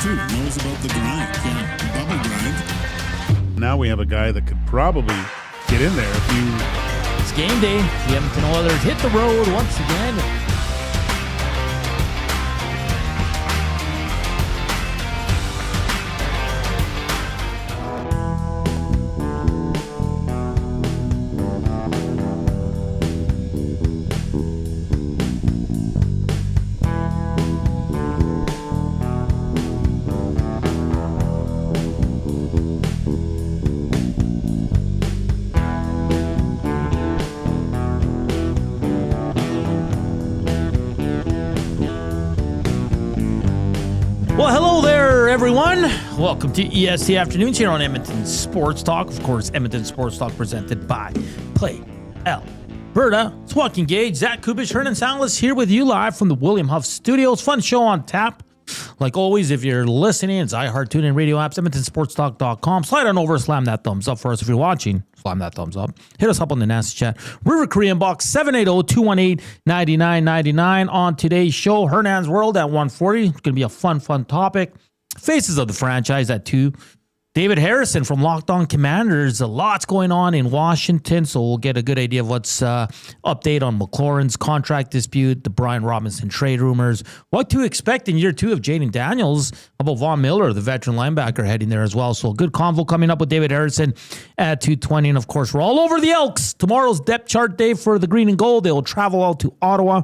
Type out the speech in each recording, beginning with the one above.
too. Knows about the grind. Yeah, bubble grind. Now we have a guy that could probably get in there if you... It's game day. The Edmonton Oilers hit the road once again. Well, hello there, everyone. Welcome to EST Afternoons here on Edmonton Sports Talk. Of course, Edmonton Sports Talk presented by Play Alberta. It's Joaquin Gage, Zach Koob Hernan and Salas here with you live from the William Huff Studios. Fun show on tap. Like always, if you're listening, it's iHeart, TuneIn, radio apps, EdmontonSportsTalk.com. Slide on over, slam that thumbs up for us. If you're watching, slam that thumbs up. Hit us up on the nasty chat. River Korean Box 780-218-9999. On today's show, Hernan's World at 1:40. It's going to be a fun topic. Faces of the franchise at 2. David Harrison from Locked On Commanders. A lot's going on in Washington, so we'll get a good idea of what's update on McLaurin's contract dispute, the Brian Robinson trade rumors, what to expect in year 2 of Jaden Daniels, about Von Miller, the veteran linebacker, heading there as well. So a good convo coming up with David Harrison at 2:20. And of course, we're all over the Elks. Tomorrow's depth chart day for the Green and Gold. They'll travel out to Ottawa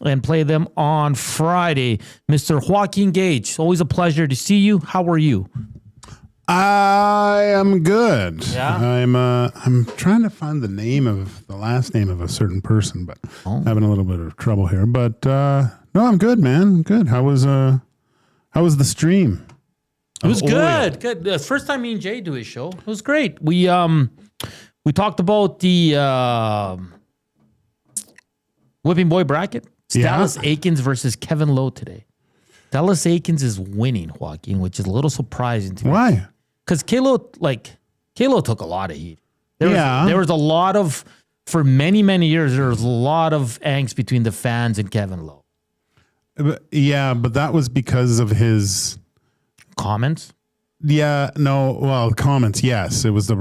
and play them on Friday. Mr. Joaquin Gage, always a pleasure to see you. How are you? I am good. Yeah? I'm trying to find the last name of a certain person, but having a little bit of trouble here. But no, I'm good, man. I'm good. How was the stream? It was good. Good. First time me and Jay do his show. It was great. We talked about the Whipping Boy bracket. Salas Aikens versus Kevin Lowe today. Dallas Aikens is winning, Joaquin, which is a little surprising to me. Why? Because Kalo took a lot of heat. There was a lot of, for many years, there was a lot of angst between the fans and Kevin Lowe. But that was because of his comments. Comments. Yes, it was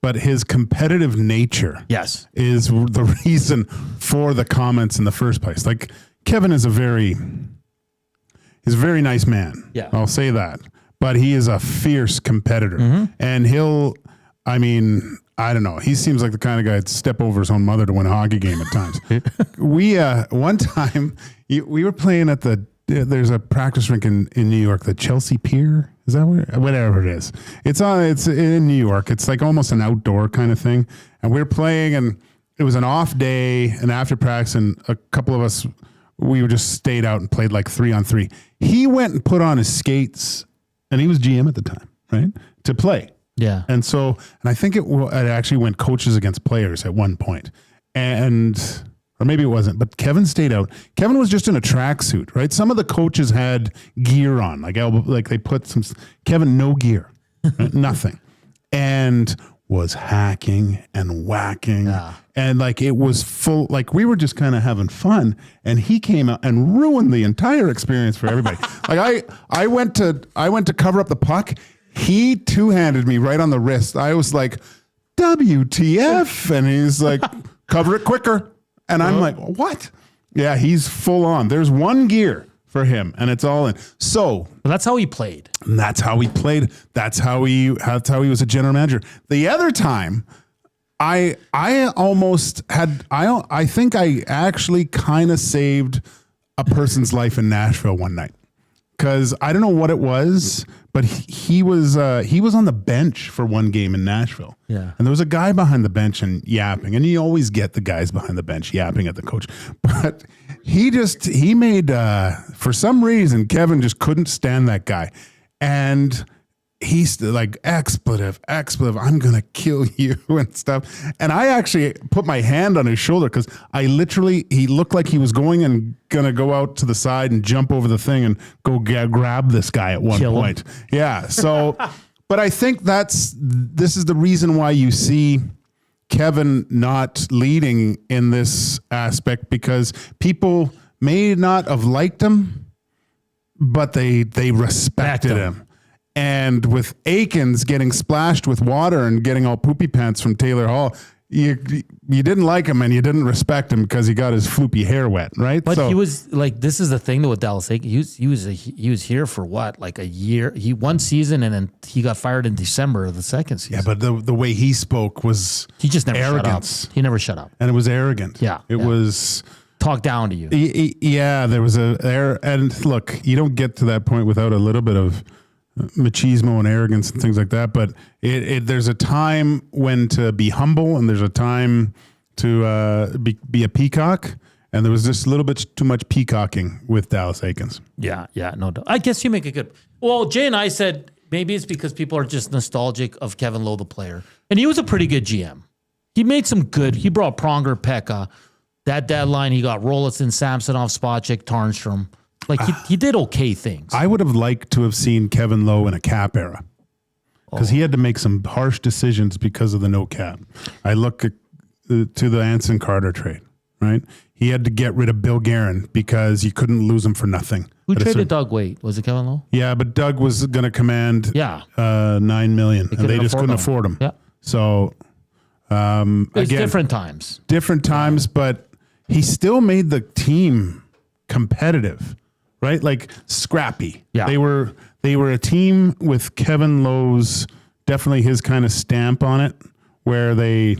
but his competitive nature. Yes, is the reason for the comments in the first place. Like Kevin is he's a very nice man. Yeah, I'll say that. But he is a fierce competitor. And I don't know. He seems like the kind of guy that'd step over his own mother to win a hockey game at times. One time, we were playing at there's a practice rink in New York, the Chelsea Pier. Is that whatever it is. It's in New York. It's like almost an outdoor kind of thing. And we were playing, and it was an off day, and after practice, and a couple of us, we just stayed out and played like 3-on-3. He went and put on his skates, and he was GM at the time, right? To play. Yeah. And I think it actually went coaches against players at one point. Or maybe it wasn't, but Kevin stayed out. Kevin was just in a tracksuit, right? Some of the coaches had gear on, like they put some, Kevin, no gear, right? Nothing. And was hacking and whacking. Yeah. And like it was full, like we were just kind of having fun, and he came out and ruined the entire experience for everybody. Like I went to cover up the puck. He two-handed me right on the wrist. I was like, WTF? And he's like, cover it quicker. And I'm like, what? Yeah, he's full on. There's one gear for him, and it's all in. So that's how he played. And that's how he played. That's how he was a general manager. The other time, I think I actually kind of saved a person's life in Nashville one night, because I don't know what it was, but he was on the bench for one game in Nashville. Yeah. And there was a guy behind the bench and yapping, and you always get the guys behind the bench yapping at the coach. But he made, for some reason, Kevin just couldn't stand that guy. And he's like, expletive, I'm going to kill you and stuff. And I actually put my hand on his shoulder, because he looked like he was going to go out to the side and jump over the thing and go grab this guy at one point. Yeah. So, but I think this is the reason why you see Kevin not leading in this aspect, because people may not have liked him, but they respected him. And with Aikens getting splashed with water and getting all poopy pants from Taylor Hall, you didn't like him and you didn't respect him because he got his floopy hair wet, right? But he was like, this is the thing though with Dallas Aikens. He was here for what, like a year? He one season and then he got fired in December of the second season. Yeah, but the way he spoke was he just never arrogance. shut up. He never shut up. And it was arrogant. Yeah, it was talk down to you. Yeah, there was and look, you don't get to that point without a little bit of machismo and arrogance and things like that. But there's a time when to be humble, and there's a time to be a peacock. And there was just a little bit too much peacocking with Dallas Aikens. Yeah, no doubt. I guess you make a good. Well, Jay and I said maybe it's because people are just nostalgic of Kevin Lowe, the player, and he was a pretty good GM. He made some good. He brought Pronger, Pekka. That deadline, he got Rolison, Samsonov, Spacek, Tarnstrom. Like, he did okay things. I would have liked to have seen Kevin Lowe in a cap era because he had to make some harsh decisions because of the no cap. I look at, to the Anson Carter trade, right? He had to get rid of Bill Guerin because you couldn't lose him for nothing. Who traded Doug Weight? Was it Kevin Lowe? Yeah, but Doug was going to command $9 million, and they just couldn't afford him. Yeah. So, it's different times. Different times, but he still made the team competitive. Right, like scrappy. Yeah, they were a team with Kevin Lowe's definitely his kind of stamp on it, where they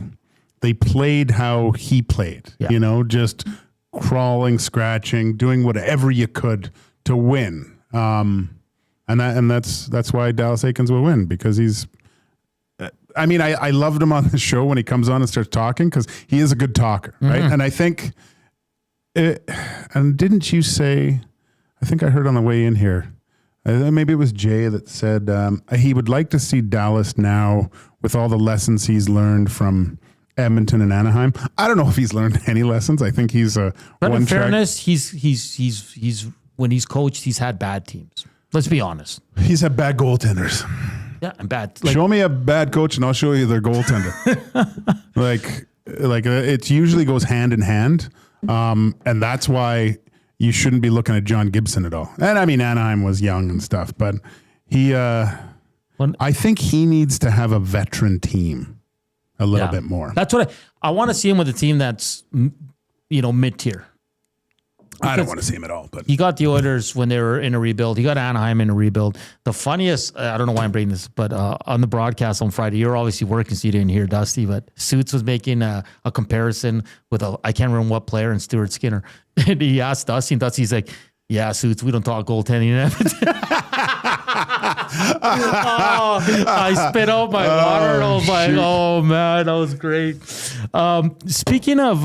played how he played. Yeah. You know, just crawling, scratching, doing whatever you could to win. And that's why Dallas Aikens will win, because he's. I mean, I loved him on the show when he comes on and starts talking, because he is a good talker, right? And I think, and didn't you say? I think I heard on the way in here, maybe it was Jay that said he would like to see Dallas now with all the lessons he's learned from Edmonton and Anaheim. I don't know if he's learned any lessons. I think he's a but in fairness, he's when he's coached, he's had bad teams. Let's be honest. He's had bad goaltenders. Yeah, and bad. Show me a bad coach and I'll show you their goaltender. like it usually goes hand in hand, and that's why. You shouldn't be looking at John Gibson at all. And I mean, Anaheim was young and stuff, but I think he needs to have a veteran team a little bit more. That's what I want to see him with a team that's, mid-tier. I don't want to see him at all, but he got the Oilers when they were in a rebuild. He got Anaheim in a rebuild. The funniest, I don't know why I'm bringing this, but on the broadcast on Friday, you're obviously working, so you didn't hear Dusty, but Suits was making a comparison with I can't remember what player, and Stuart Skinner. And he asked Dusty, and Dusty's like, yeah, Suits, we don't talk goaltending. I spit out my water. I was like, oh man, that was great. Speaking of,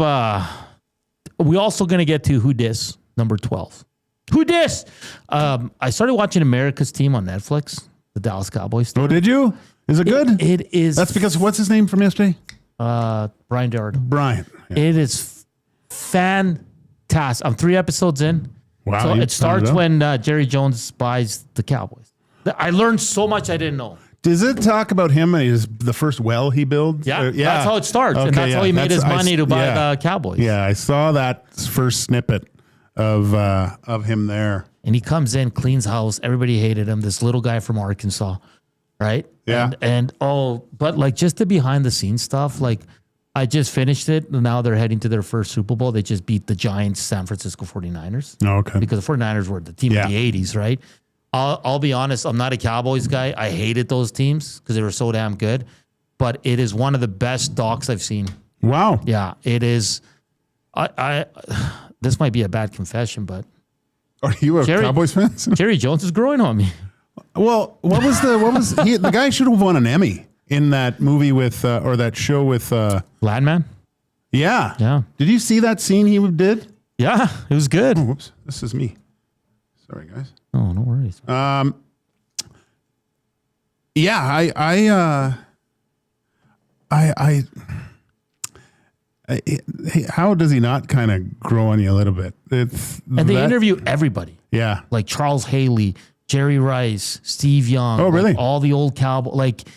we also going to get to Who Dis, number 12. Who Dis? I started watching America's Team on Netflix, the Dallas Cowboys. Oh, did you? Is it good? It is. That's because, what's his name from yesterday? Brian Dard. Brian. Yeah. It is fantastic. I'm 3 episodes in. Wow. So it starts when Jerry Jones buys the Cowboys. I learned so much I didn't know. Does it talk about him and the first well he built? Yeah, that's how it starts. Okay, and that's how he made his money to buy the Cowboys. Yeah, I saw that first snippet of him there. And he comes in, cleans house. Everybody hated him. This little guy from Arkansas, right? Yeah. But like just the behind the scenes stuff, like I just finished it. Now they're heading to their first Super Bowl. They just beat the Giants, San Francisco 49ers. Oh, okay. Because the 49ers were the team of the 80s, right? I'll be honest, I'm not a Cowboys guy. I hated those teams because they were so damn good. But it is one of the best docs I've seen. Wow. Yeah, it is. This might be a bad confession, but are you a Cowboys fan? Jerry Jones is growing on me. Well, the guy should have won an Emmy in that movie with or that show with Landman? Yeah. Yeah. Did you see that scene he did? Yeah, it was good. Oh, whoops. This is me. Sorry, guys. Oh, no worries. Yeah, how does he not kind of grow on you a little bit? And they interview everybody. Yeah. Like Charles Haley, Jerry Rice, Steve Young. Oh, really? Like all the old Cowboys. Like,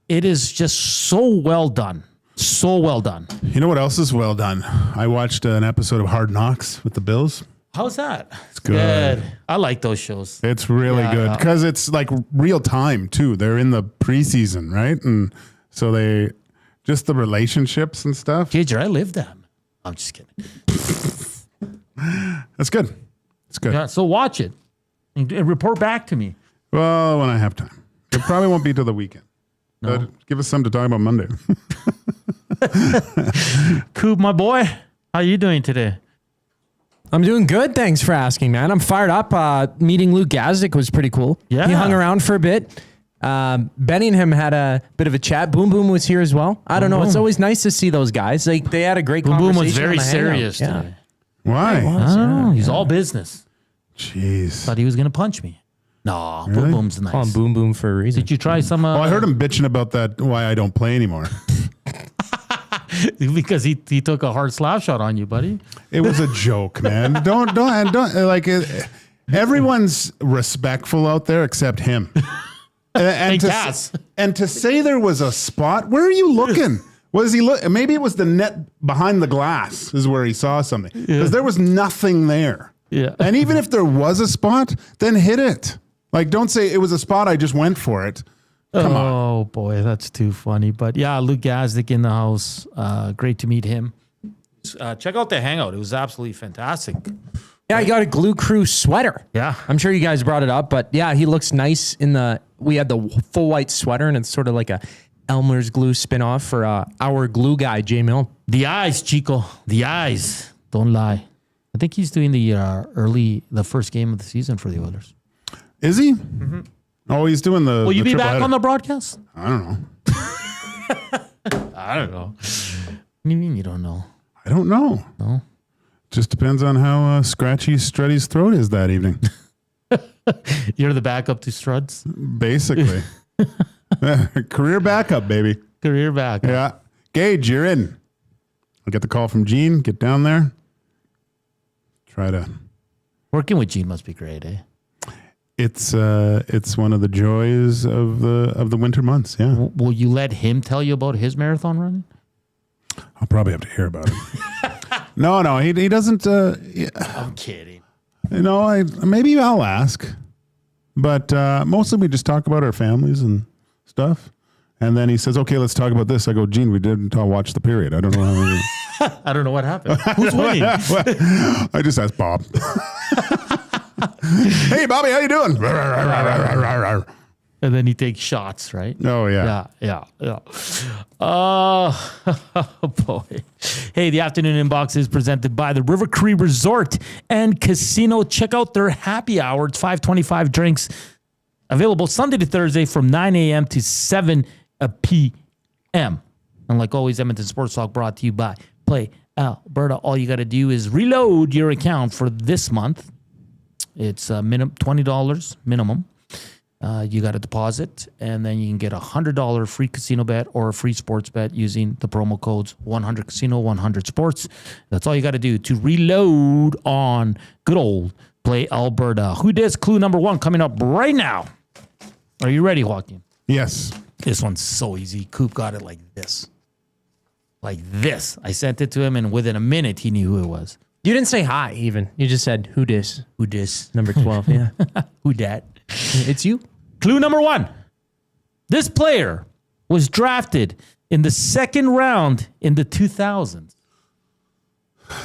it is just so well done. So well done. You know what else is well done? I watched an episode of Hard Knocks with the Bills. How's that? It's good. I like those shows. It's really good because it's like real time too. They're in the preseason, right? And so they just the relationships and stuff. Gager, I live that. I'm just kidding. That's good. It's good. Yeah, so watch it and report back to me. Well, when I have time. It probably won't be till the weekend. No. But give us something to talk about Monday. Koob, my boy, how you doing today? I'm doing good. Thanks for asking, man. I'm fired up. Meeting Luke Gazdic was pretty cool. Yeah. He hung around for a bit. Benny and him had a bit of a chat. Boom Boom was here as well. I don't know. It's always nice to see those guys. Like they had a great Boom conversation. Boom was very on the hangout. serious today. Why? Oh, he's all business. Jeez. Thought he was going to punch me. No, Really? Boom Boom's nice. Call him Boom Boom for a reason. Did you try some? Well, I heard him bitching about that, why I don't play anymore. because he took a hard slap shot on you, buddy. It was a joke, man. Don't like it. Everyone's respectful out there except him. And Cass. to say there was a spot, where are you looking? Was he look? Maybe it was the net behind the glass is where he saw something because there was nothing there. Yeah. And even if there was a spot, then hit it. Like, don't say it was a spot. I just went for it. Come on. Oh boy, that's too funny. But yeah, Luke Gazdic in the house. Great to meet him. Check out the hangout. It was absolutely fantastic. Yeah, I got a Glue Crew sweater. Yeah. I'm sure you guys brought it up, but yeah, he looks nice in we had the full white sweater and it's sort of like a Elmer's Glue spinoff for our glue guy, Jay Mill. The eyes, Chico. The eyes. Don't lie. I think he's doing the first game of the season for the Oilers. Is he? Mm-hmm. Oh, he's doing the. Will you be triple back header. on the broadcast? I don't know. I don't know. What do you mean you don't know? I don't know. No. Just depends on how scratchy Struddy's throat is that evening. You're the backup to Struds? Basically. Career backup, baby. Career backup. Yeah. Gage, you're in. I'll get the call from Gene. Get down there. Try to. Working with Gene must be great, eh? It's one of the joys of the winter months. Yeah. Will you let him tell you about his marathon running? I'll probably have to hear about it. No, he doesn't. I'm kidding. Maybe I'll ask, but mostly we just talk about our families and stuff. And then he says, "Okay, let's talk about this." I go, "Gene, we didn't watch the period. I don't know how." I don't know what happened. Who's winning? I just asked Bob. Hey, Bobby, how you doing? And then he takes shots, right? Oh, yeah. Yeah. Oh, boy. Hey, the afternoon inbox is presented by the River Cree Resort and Casino. Check out their happy hour. It's 525 drinks available Sunday to Thursday from 9 a.m. to 7 p.m. And like always, Edmonton Sports Talk brought to you by Play Alberta. All you got to do is reload your account for this month. It's $20 minimum. You got to deposit, and then you can get a $100 free casino bet or a free sports bet using the promo codes 100 Casino, 100 Sports. That's all you got to do to reload on good old Play Alberta. Who Dis clue number one coming up right now. Are you ready, Joaquin? Yes. This one's so easy. Coop got it like this. Like this. I sent it to him, and within a minute, he knew who it was. You didn't say hi even. You just said, who dis? Who dis? Number 12, yeah. Who dat? It's you. Clue number one. This player was drafted in the second round in the 2000s.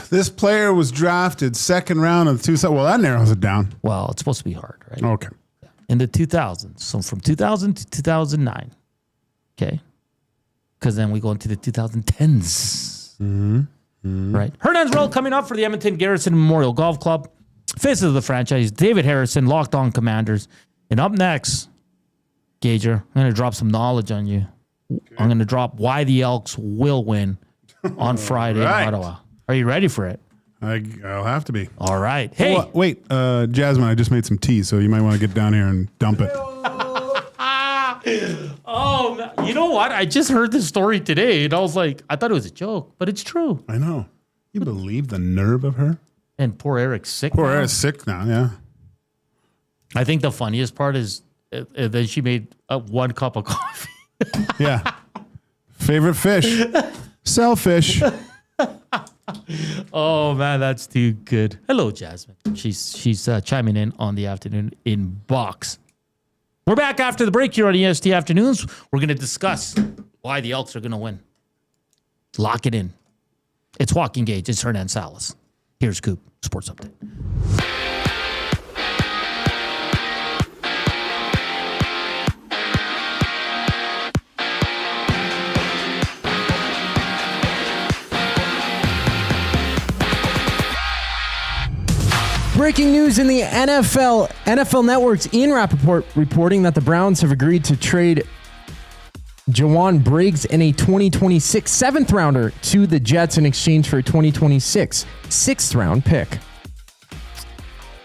This player was drafted second round of the 2000. Well, that narrows it down. Well, it's supposed to be hard, right? Okay. In the 2000s. So from 2000 to 2009. Okay. Because then we go into the 2010s. Right. Hernan's Roll coming up for the Edmonton Garrison Memorial Golf Club. Faces of the franchise, David Harrison, Locked On Commanders. And up next, Gager, I'm going to drop some knowledge on you. Okay. I'm going to drop why the Elks will win on Friday in Ottawa. Are you ready for it? I'll have to be. All right. Hey. Oh, wait, Jasmine, I just made some tea, so you might want to get down here and dump it. Oh, you know what? I just heard this story today, and I was like, I thought it was a joke, but it's true. I know. You believe the nerve of her? And poor Eric's sick Poor now. Eric's sick now, yeah. I think the funniest part is that she made one cup of coffee. Yeah. Favorite fish? Selfish. Oh man, that's too good. Hello, Jasmine. She's chiming in on the afternoon inbox. We're back after the break here on EST Afternoons. We're going to discuss why the Elks are going to win. Lock it in. It's Joaquin Gage. It's Hernan Salas. Here's Koob, Sports Update. Breaking news in the NFL. NFL Network's Ian Rappaport reporting that the Browns have agreed to trade Jawan Briggs and a 2026 seventh rounder to the Jets in exchange for a 2026 sixth round pick.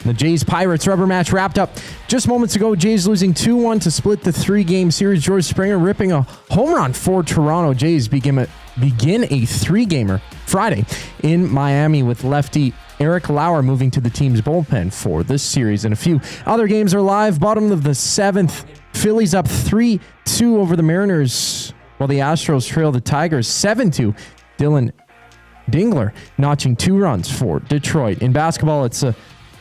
The Jays-Pirates rubber match wrapped up just moments ago. Jays losing 2-1 to split the three-game series. George Springer ripping a home run for Toronto. Jays begin a three-gamer Friday in Miami with lefty Eric Lauer moving to the team's bullpen for this series. And a few other games are live. Bottom of the seventh, Phillies up 3-2 over the Mariners, while the Astros trail the Tigers 7-2. Dylan Dingler notching 2 runs for Detroit. In basketball, it's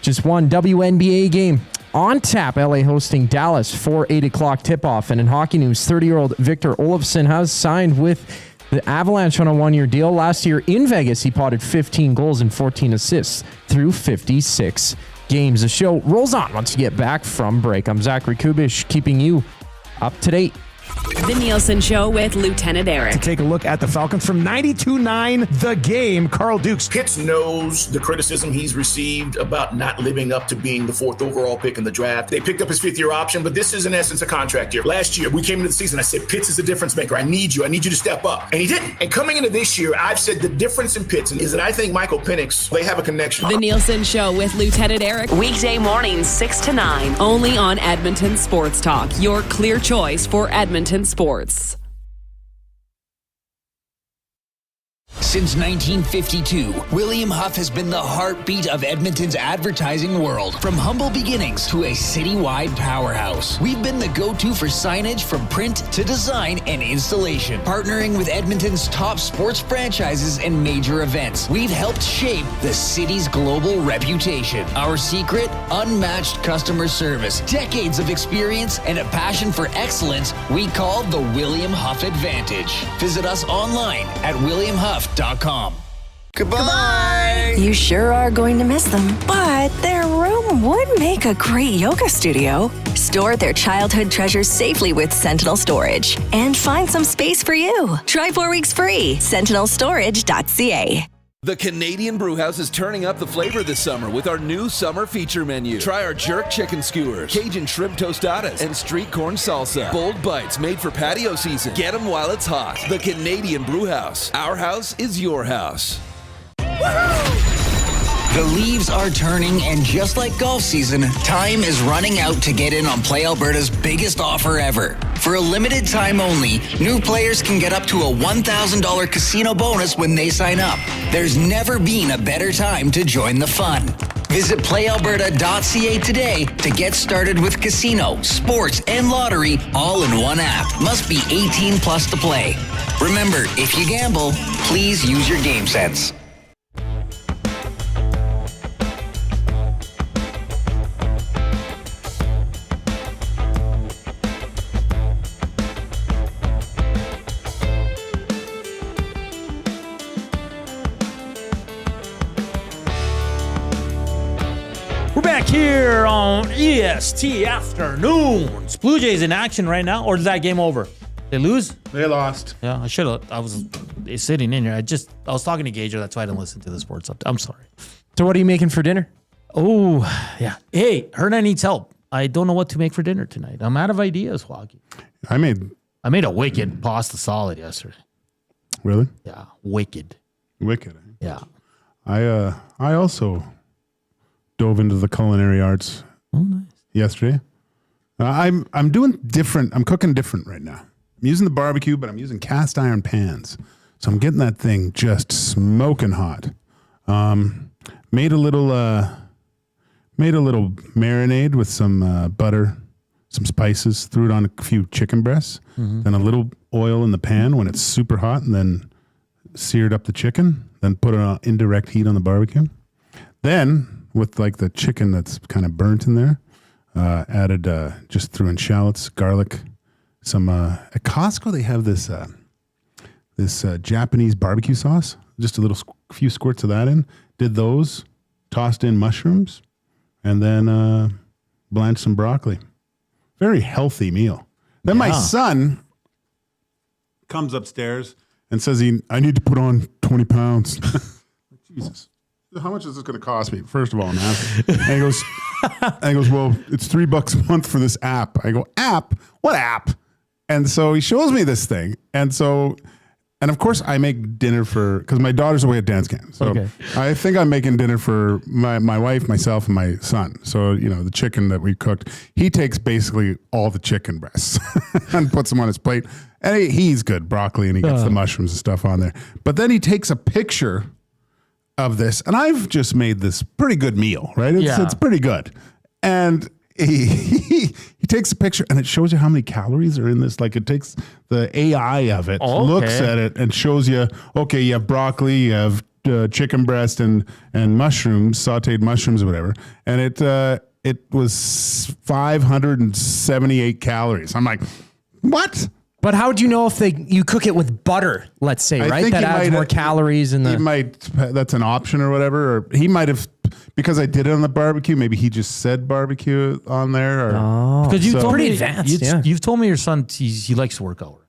just one WNBA game on tap. LA hosting Dallas for 8 o'clock tip-off. And in hockey news, 30-year-old Victor Olofsson has signed with the Avalanche on a 1-year deal. Last year in Vegas, he potted 15 goals and 14 assists through 56 games. The show rolls on once you get back from break. I'm Zach Koob Kubusch, keeping you up to date. The Nielsen Show with Lieutenant Eric. To take a look at the Falcons from 92-9, the game. Carl Dukes. Pitts knows the criticism he's received about not living up to being the 4th overall pick in the draft. They picked up his 5th-year option, but this is in essence a contract year. Last year, we came into the season, I said, Pitts is the difference maker. I need you to step up. And he didn't. And coming into this year, I've said the difference in Pitts is that I think Michael Penix, they have a connection. The Nielsen Show with Lieutenant Eric. Weekday mornings 6 to 9. Only on Edmonton Sports Talk. Your clear choice for Edmonton sports. Since 1952, William Huff has been the heartbeat of Edmonton's advertising world. From humble beginnings to a citywide powerhouse, we've been the go-to for signage from print to design and installation. Partnering with Edmonton's top sports franchises and major events, we've helped shape the city's global reputation. Our secret? Unmatched customer service, decades of experience, and a passion for excellence we call the William Huff Advantage. Visit us online at williamhuff.com. Goodbye. You sure are going to miss them, but their room would make a great yoga studio. Store their childhood treasures safely with Sentinel Storage and find some space for you. Try 4 weeks free. SentinelStorage.ca. The Canadian Brewhouse is turning up the flavor this summer with our new summer feature menu. Try our jerk chicken skewers, Cajun shrimp tostadas, and street corn salsa. Bold bites made for patio season. Get them while it's hot. The Canadian Brewhouse. Our house is your house. The leaves are turning, and just like golf season, time is running out to get in on Play Alberta's biggest offer ever. For a limited time only, new players can get up to a $1,000 casino bonus when they sign up. There's never been a better time to join the fun. Visit playalberta.ca today to get started with casino, sports, and lottery all in one app. Must be 18 plus to play. Remember, if you gamble, please use your game sense. We're back here on EST Afternoons. Blue Jays in action right now, or is that game over? They lose? They lost. Yeah, I should have. I was sitting in here. I was talking to Gager. That's why I didn't listen to the sports update. I'm sorry. So what are you making for dinner? Oh, yeah. Hey, Hernan needs help. I don't know what to make for dinner tonight. I'm out of ideas, Joaquin. I made a wicked pasta salad yesterday. Really? Yeah, wicked. Wicked. Yeah. I also dove into the culinary arts yesterday. I'm doing different. I'm cooking different right now. I'm using the barbecue, but I'm using cast iron pans. So I'm getting that thing just smoking hot. Made a little marinade with some butter, some spices, threw it on a few chicken breasts, then a little oil in the pan when it's super hot, and then seared up the chicken. then put an indirect heat on the barbecue. Then with like the chicken that's kind of burnt in there, added just threw in shallots, garlic, some at Costco they have this Japanese barbecue sauce. Just a few squirts of that in. Did those, tossed in mushrooms, and then blanched some broccoli. Very healthy meal. Then my son comes upstairs and says, I need to put on 20 pounds. Jesus. How much is this going to cost me? First of all, man. And he goes, well, it's $3 a month for this app. I go, app? What app? And so he shows me this thing. And of course I make dinner because my daughter's away at dance camp. So I think I'm making dinner for my wife, myself, and my son. So, the chicken that we cooked, he takes basically all the chicken breasts and puts them on his plate. And he's good, broccoli, and he gets the mushrooms and stuff on there. But then he takes a picture of this, and I've just made this pretty good meal, right? It's pretty good. And he takes a picture, and it shows you how many calories are in this. Like, it takes the AI of it, looks at it, and shows you, okay, you have broccoli, you have chicken breast and mushrooms, sauteed mushrooms or whatever. And it was 578 calories. I'm like, what? But how do you know if you cook it with butter, let's say, right? That adds more calories. That's an option or whatever. Or he might have, because I did it on the barbecue, maybe he just said barbecue on there. Because you've told pretty me, advanced. You've told me your son, he likes to work out.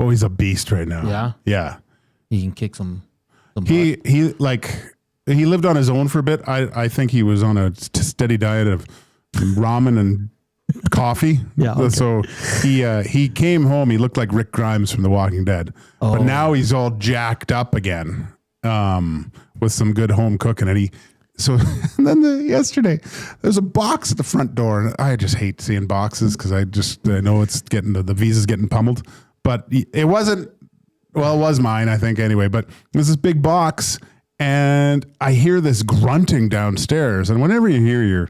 Oh, he's a beast right now. Yeah? Yeah. He can kick some He lived on his own for a bit. I think he was on a steady diet of ramen and coffee. Yeah. Okay. So he came home. He looked like Rick Grimes from The Walking Dead, but now he's all jacked up again with some good home cooking. And and then yesterday there's a box at the front door, and I just hate seeing boxes because I know it's the visa's getting pummeled. But it wasn't. Well, it was mine, I think, anyway. But there's this big box, and I hear this grunting downstairs. And whenever you hear your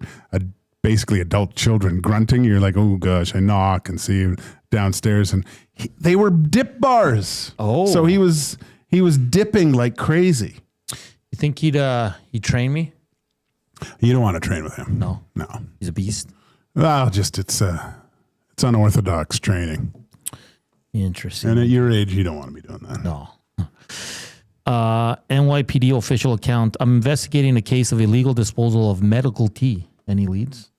basically adult children grunting, you're like, oh gosh, I knock and see downstairs, and they were dip bars. So he was dipping like crazy. You think he'd train me? You don't want to train with him. No. He's a beast. Well, it's unorthodox training. Interesting. And at your age, you don't want to be doing that. No. NYPD official account. I'm investigating a case of illegal disposal of medical tea. Any leads?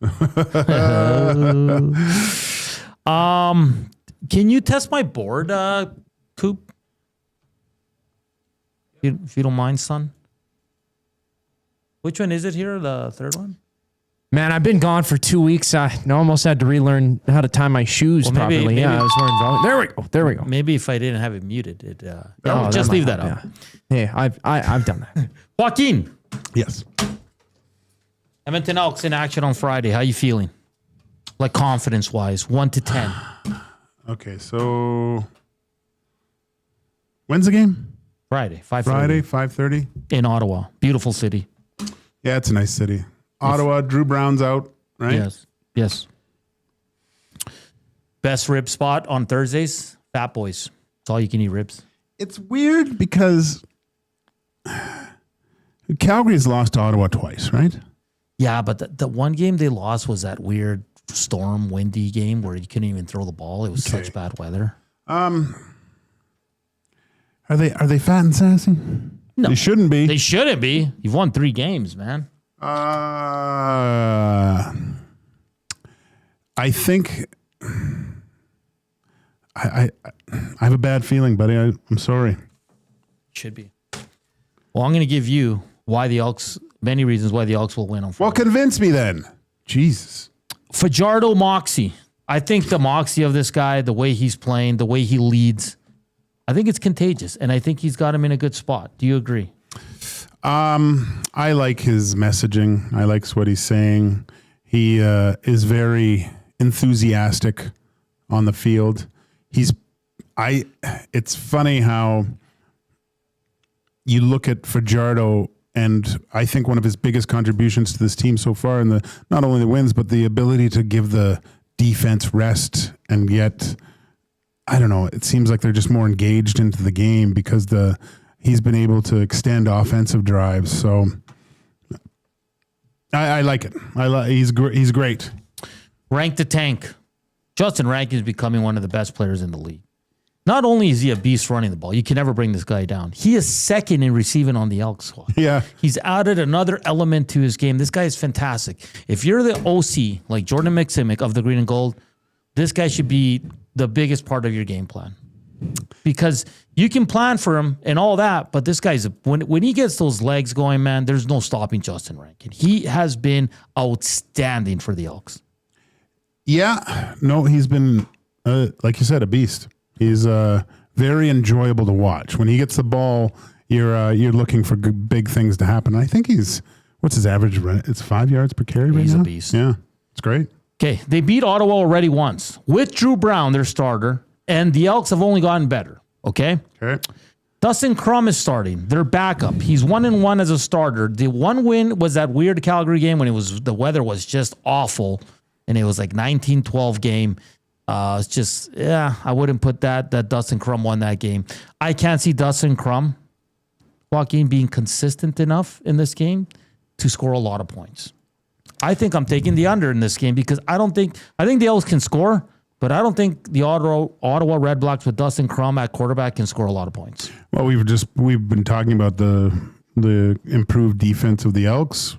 Can you test my board, Koob? If you don't mind, son. Which one is it here? The third one? Man, I've been gone for 2 weeks. I almost had to relearn how to tie my shoes properly. Maybe, I was wearing velvet. There we go. Maybe if I didn't have it muted, just leave that up. Yeah, I've done that. Joaquin. Yes. Edmonton Elks in action on Friday. How you feeling? Like confidence-wise, 1 to 10. Okay, so when's the game? Friday, 5:30. Friday, 5:30 in Ottawa. Beautiful city. Yeah, it's a nice city. Ottawa, Drew Brown's out, right? Yes. Best rib spot on Thursdays, Fat Boys. It's all you can eat ribs. It's weird because Calgary's lost to Ottawa twice, right? Yeah, but the one game they lost was that weird storm, windy game where you couldn't even throw the ball. It was such bad weather. Are they fat and sassy? No. They shouldn't be. They shouldn't be. You've won 3 games, man. I think I have a bad feeling, buddy. I'm sorry. Should be. Well, I'm going to give you many reasons why the Elks will win on Friday. Well, convince me then. Jesus. Fajardo moxie. I think the moxie of this guy, the way he's playing, the way he leads, I think it's contagious, and I think he's got him in a good spot. Do you agree? I like his messaging. I like what he's saying. He is very enthusiastic on the field. It's funny how you look at Fajardo, and I think one of his biggest contributions to this team so far, in not only the wins, but the ability to give the defense rest, and yet, I don't know, it seems like they're just more engaged into the game because he's been able to extend offensive drives. So I like it. He's great. Rank the tank. Justin Rankin is becoming one of the best players in the league. Not only is he a beast running the ball, you can never bring this guy down. He is second in receiving on the Elks squad. Yeah. He's added another element to his game. This guy is fantastic. If you're the OC, like Jordan McSimic of the Green and Gold, this guy should be the biggest part of your game plan. Because you can plan for him and all that, but this guy's, when he gets those legs going, man, there's no stopping Justin Rankin. He has been outstanding for the Elks. Yeah. No, he's been, like you said, a beast. He's very enjoyable to watch. When he gets the ball, you're looking for big things to happen. I think what's his average? It's 5 yards per carry right now? He's a beast. Yeah, it's great. Okay, they beat Ottawa already once with Drew Brown, their starter, and the Elks have only gotten better, okay? Okay. Dustin Crum is starting, their backup. He's 1-1 as a starter. The one win was that weird Calgary game when the weather was just awful, and it was like 19-12 game. It's just, I wouldn't put that Dustin Crum won that game. I can't see Dustin Crum, Joaquin, being consistent enough in this game to score a lot of points. I think I'm taking the under in this game because I think the Elks can score, but I don't think the Ottawa Redblacks with Dustin Crum at quarterback can score a lot of points. Well, we've been talking about the improved defense of the Elks.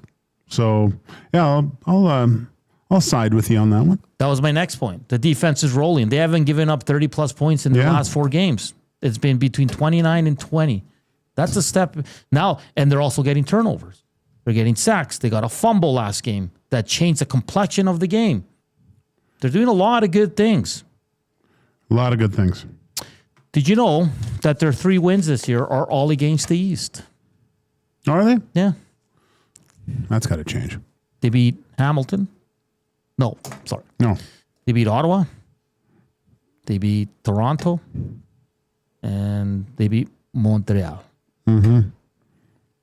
So, yeah, I'll side with you on that one. That was my next point. The defense is rolling. They haven't given up 30-plus points in the last 4 games. It's been between 29 and 20. That's a step. Now, and they're also getting turnovers. They're getting sacks. They got a fumble last game that changed the complexion of the game. They're doing a lot of good things. A lot of good things. Did you know that their 3 wins this year are all against the East? Are they? Yeah. That's got to change. They beat Hamilton. No, sorry. No. They beat Ottawa. They beat Toronto. And they beat Montreal. Mm-hmm.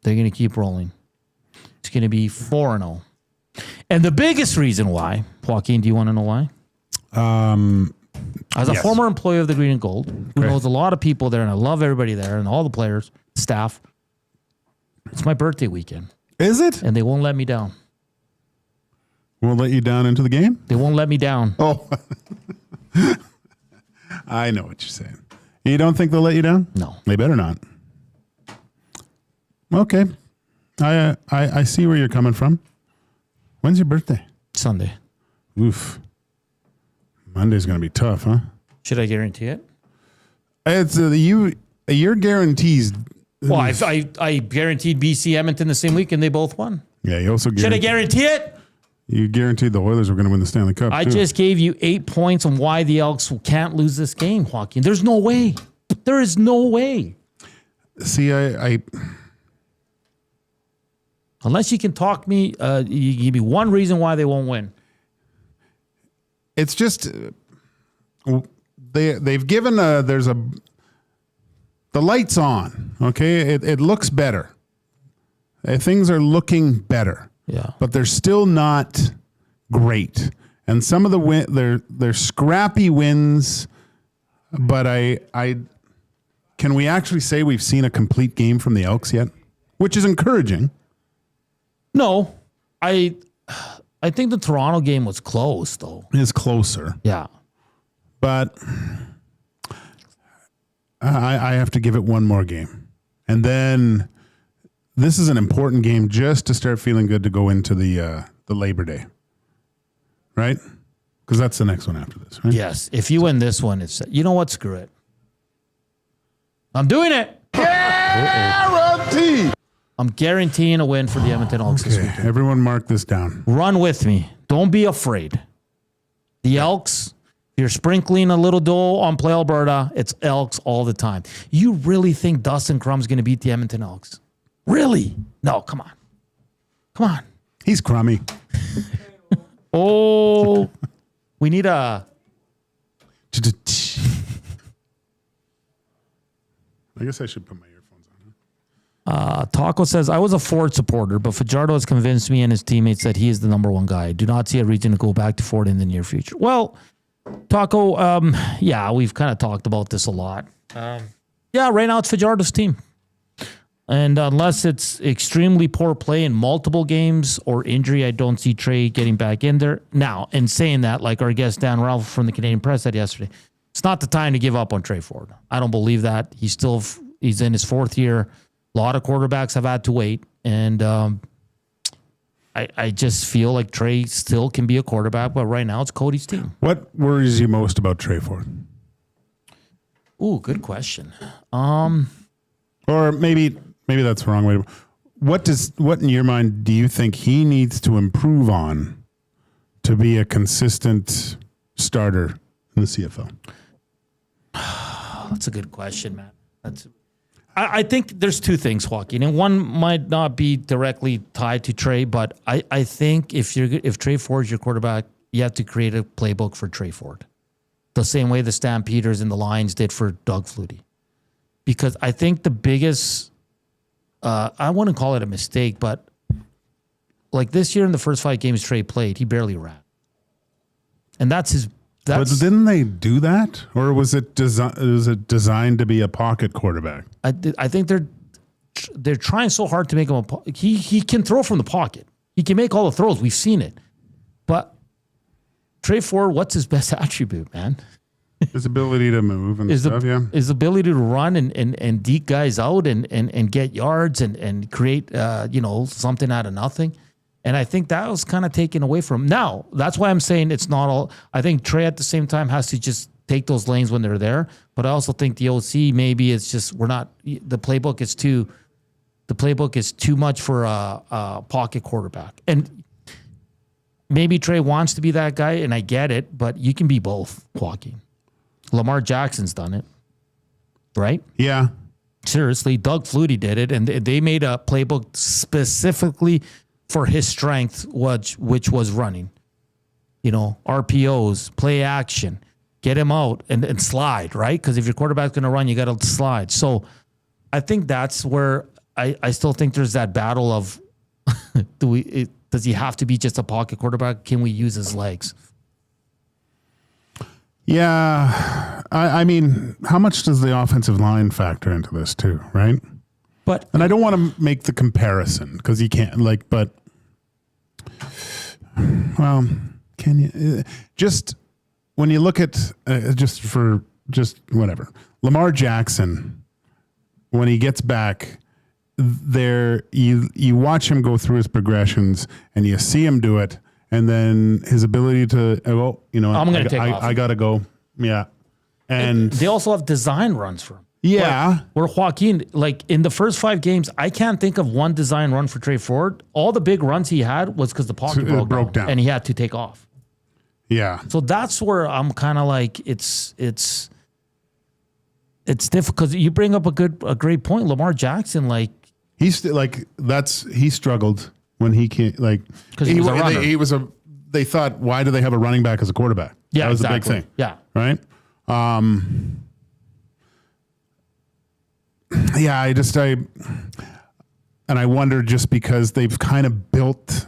They're going to keep rolling. It's going to be 4-0. And the biggest reason why, Joaquin, do you want to know why? As a former employee of the Green and Gold, who knows a lot of people there, and I love everybody there and all the players, staff, it's my birthday weekend. Is it? And they won't let me down. Won't let you down into the game? They won't let me down. Oh. I know what you're saying. You don't think they'll let you down? No. They better not. Okay. I see where you're coming from. When's your birthday? Sunday. Oof. Monday's going to be tough, huh? Should I guarantee it? It's your guarantees. Well, I guaranteed BC Edmonton the same week, and they both won. Yeah, you also Should I guarantee it? You guaranteed the Oilers were going to win the Stanley Cup. I just gave you 8 points on why the Elks can't lose this game, Joaquin. There's no way. There is no way. See, I unless you can talk me, you give me one reason why they won't win. It's just they've given the light's on. Okay, it looks better. Things are looking better. Yeah, but they're still not great. And some of the they're scrappy wins. But can we actually say we've seen a complete game from the Elks yet? Which is encouraging. No, I think the Toronto game was close, though. It's closer. Yeah. But I have to give it one more game. And then this is an important game just to start feeling good to go into the Labor Day. Right? Because that's the next one after this, right? Yes. If you win this one, it's, you know what? Screw it. I'm doing it. Guarantee. I'm guaranteeing a win for the Edmonton Elks this weekend. Everyone mark this down. Run with me. Don't be afraid. The Elks, you're sprinkling a little dough on Play Alberta. It's Elks all the time. You really think Dustin Crum's going to beat the Edmonton Elks? Really? No, come on. Come on. He's crummy. Oh, we need a... I guess I should put my earphones on. Taco says, I was a Ford supporter, but Fajardo has convinced me and his teammates that he is the number one guy. I do not see a reason to go back to Ford in the near future. Well, Taco, yeah, we've kind of talked about this a lot. Yeah, right now it's Fajardo's team. And unless it's extremely poor play in multiple games or injury, I don't see Trey getting back in there. Now, in saying that, like our guest Dan Ralph from the Canadian Press said yesterday, it's not the time to give up on Trey Ford. I don't believe that. He's in his fourth year. A lot of quarterbacks have had to wait. And I just feel like Trey still can be a quarterback, but right now it's Cody's team. What worries you most about Trey Ford? Ooh, good question. Or maybe that's the wrong way. What in your mind do you think he needs to improve on to be a consistent starter in the CFL? That's a good question, man. I think there's two things, Joaquin, and one might not be directly tied to Trey, but I think if Trey Ford's your quarterback, you have to create a playbook for Trey Ford, the same way the Stampeders and the Lions did for Doug Flutie. Because I think the biggest, I wouldn't call it a mistake, but like this year in the first 5 games Trey played, he barely ran. And that's his. But didn't they do that, or was it designed to be a pocket quarterback? I think they're trying so hard to make him he can throw from the pocket. He can make all the throws. We've seen it. But Trey Ford, what's his best attribute, man? His ability to move and stuff, yeah. His ability to run and deke guys out and get yards and create something out of nothing. And I think that was kind of taken away from him. Now, that's why I'm saying it's not all. I think Trey at the same time has to just take those lanes when they're there. But I also think the OC, maybe it's just the playbook is too much for a pocket quarterback. And maybe Trey wants to be that guy, and I get it, but you can be both, Joaquin. Lamar Jackson's done it, right? Yeah. Seriously, Doug Flutie did it, and they made a playbook specifically for his strength, which was running. RPOs, play action, get him out and slide, right? Because if your quarterback's going to run, you got to slide. So I think that's where I still think there's that battle of does he have to be just a pocket quarterback? Can we use his legs? Yeah. I mean, how much does the offensive line factor into this too, right? And I don't want to make the comparison because you can't can you just when you look at whatever, Lamar Jackson, when he gets back there, you watch him go through his progressions and you see him do it. And then his ability to, I'm going to take off. I got to go. Yeah. And they also have design runs for him. Yeah. Where Joaquin, like in the first 5 games, I can't think of one design run for Trey Ford. All the big runs he had was because the pocket broke down and he had to take off. Yeah. So that's where I'm kind of like, it's difficult because you bring up a great point. Lamar Jackson, he struggled when he came, because he was a runner. They thought, why do they have a running back as a quarterback? Yeah, that was exactly. the big thing. Yeah. Right. Yeah, I wonder just because they've kind of built,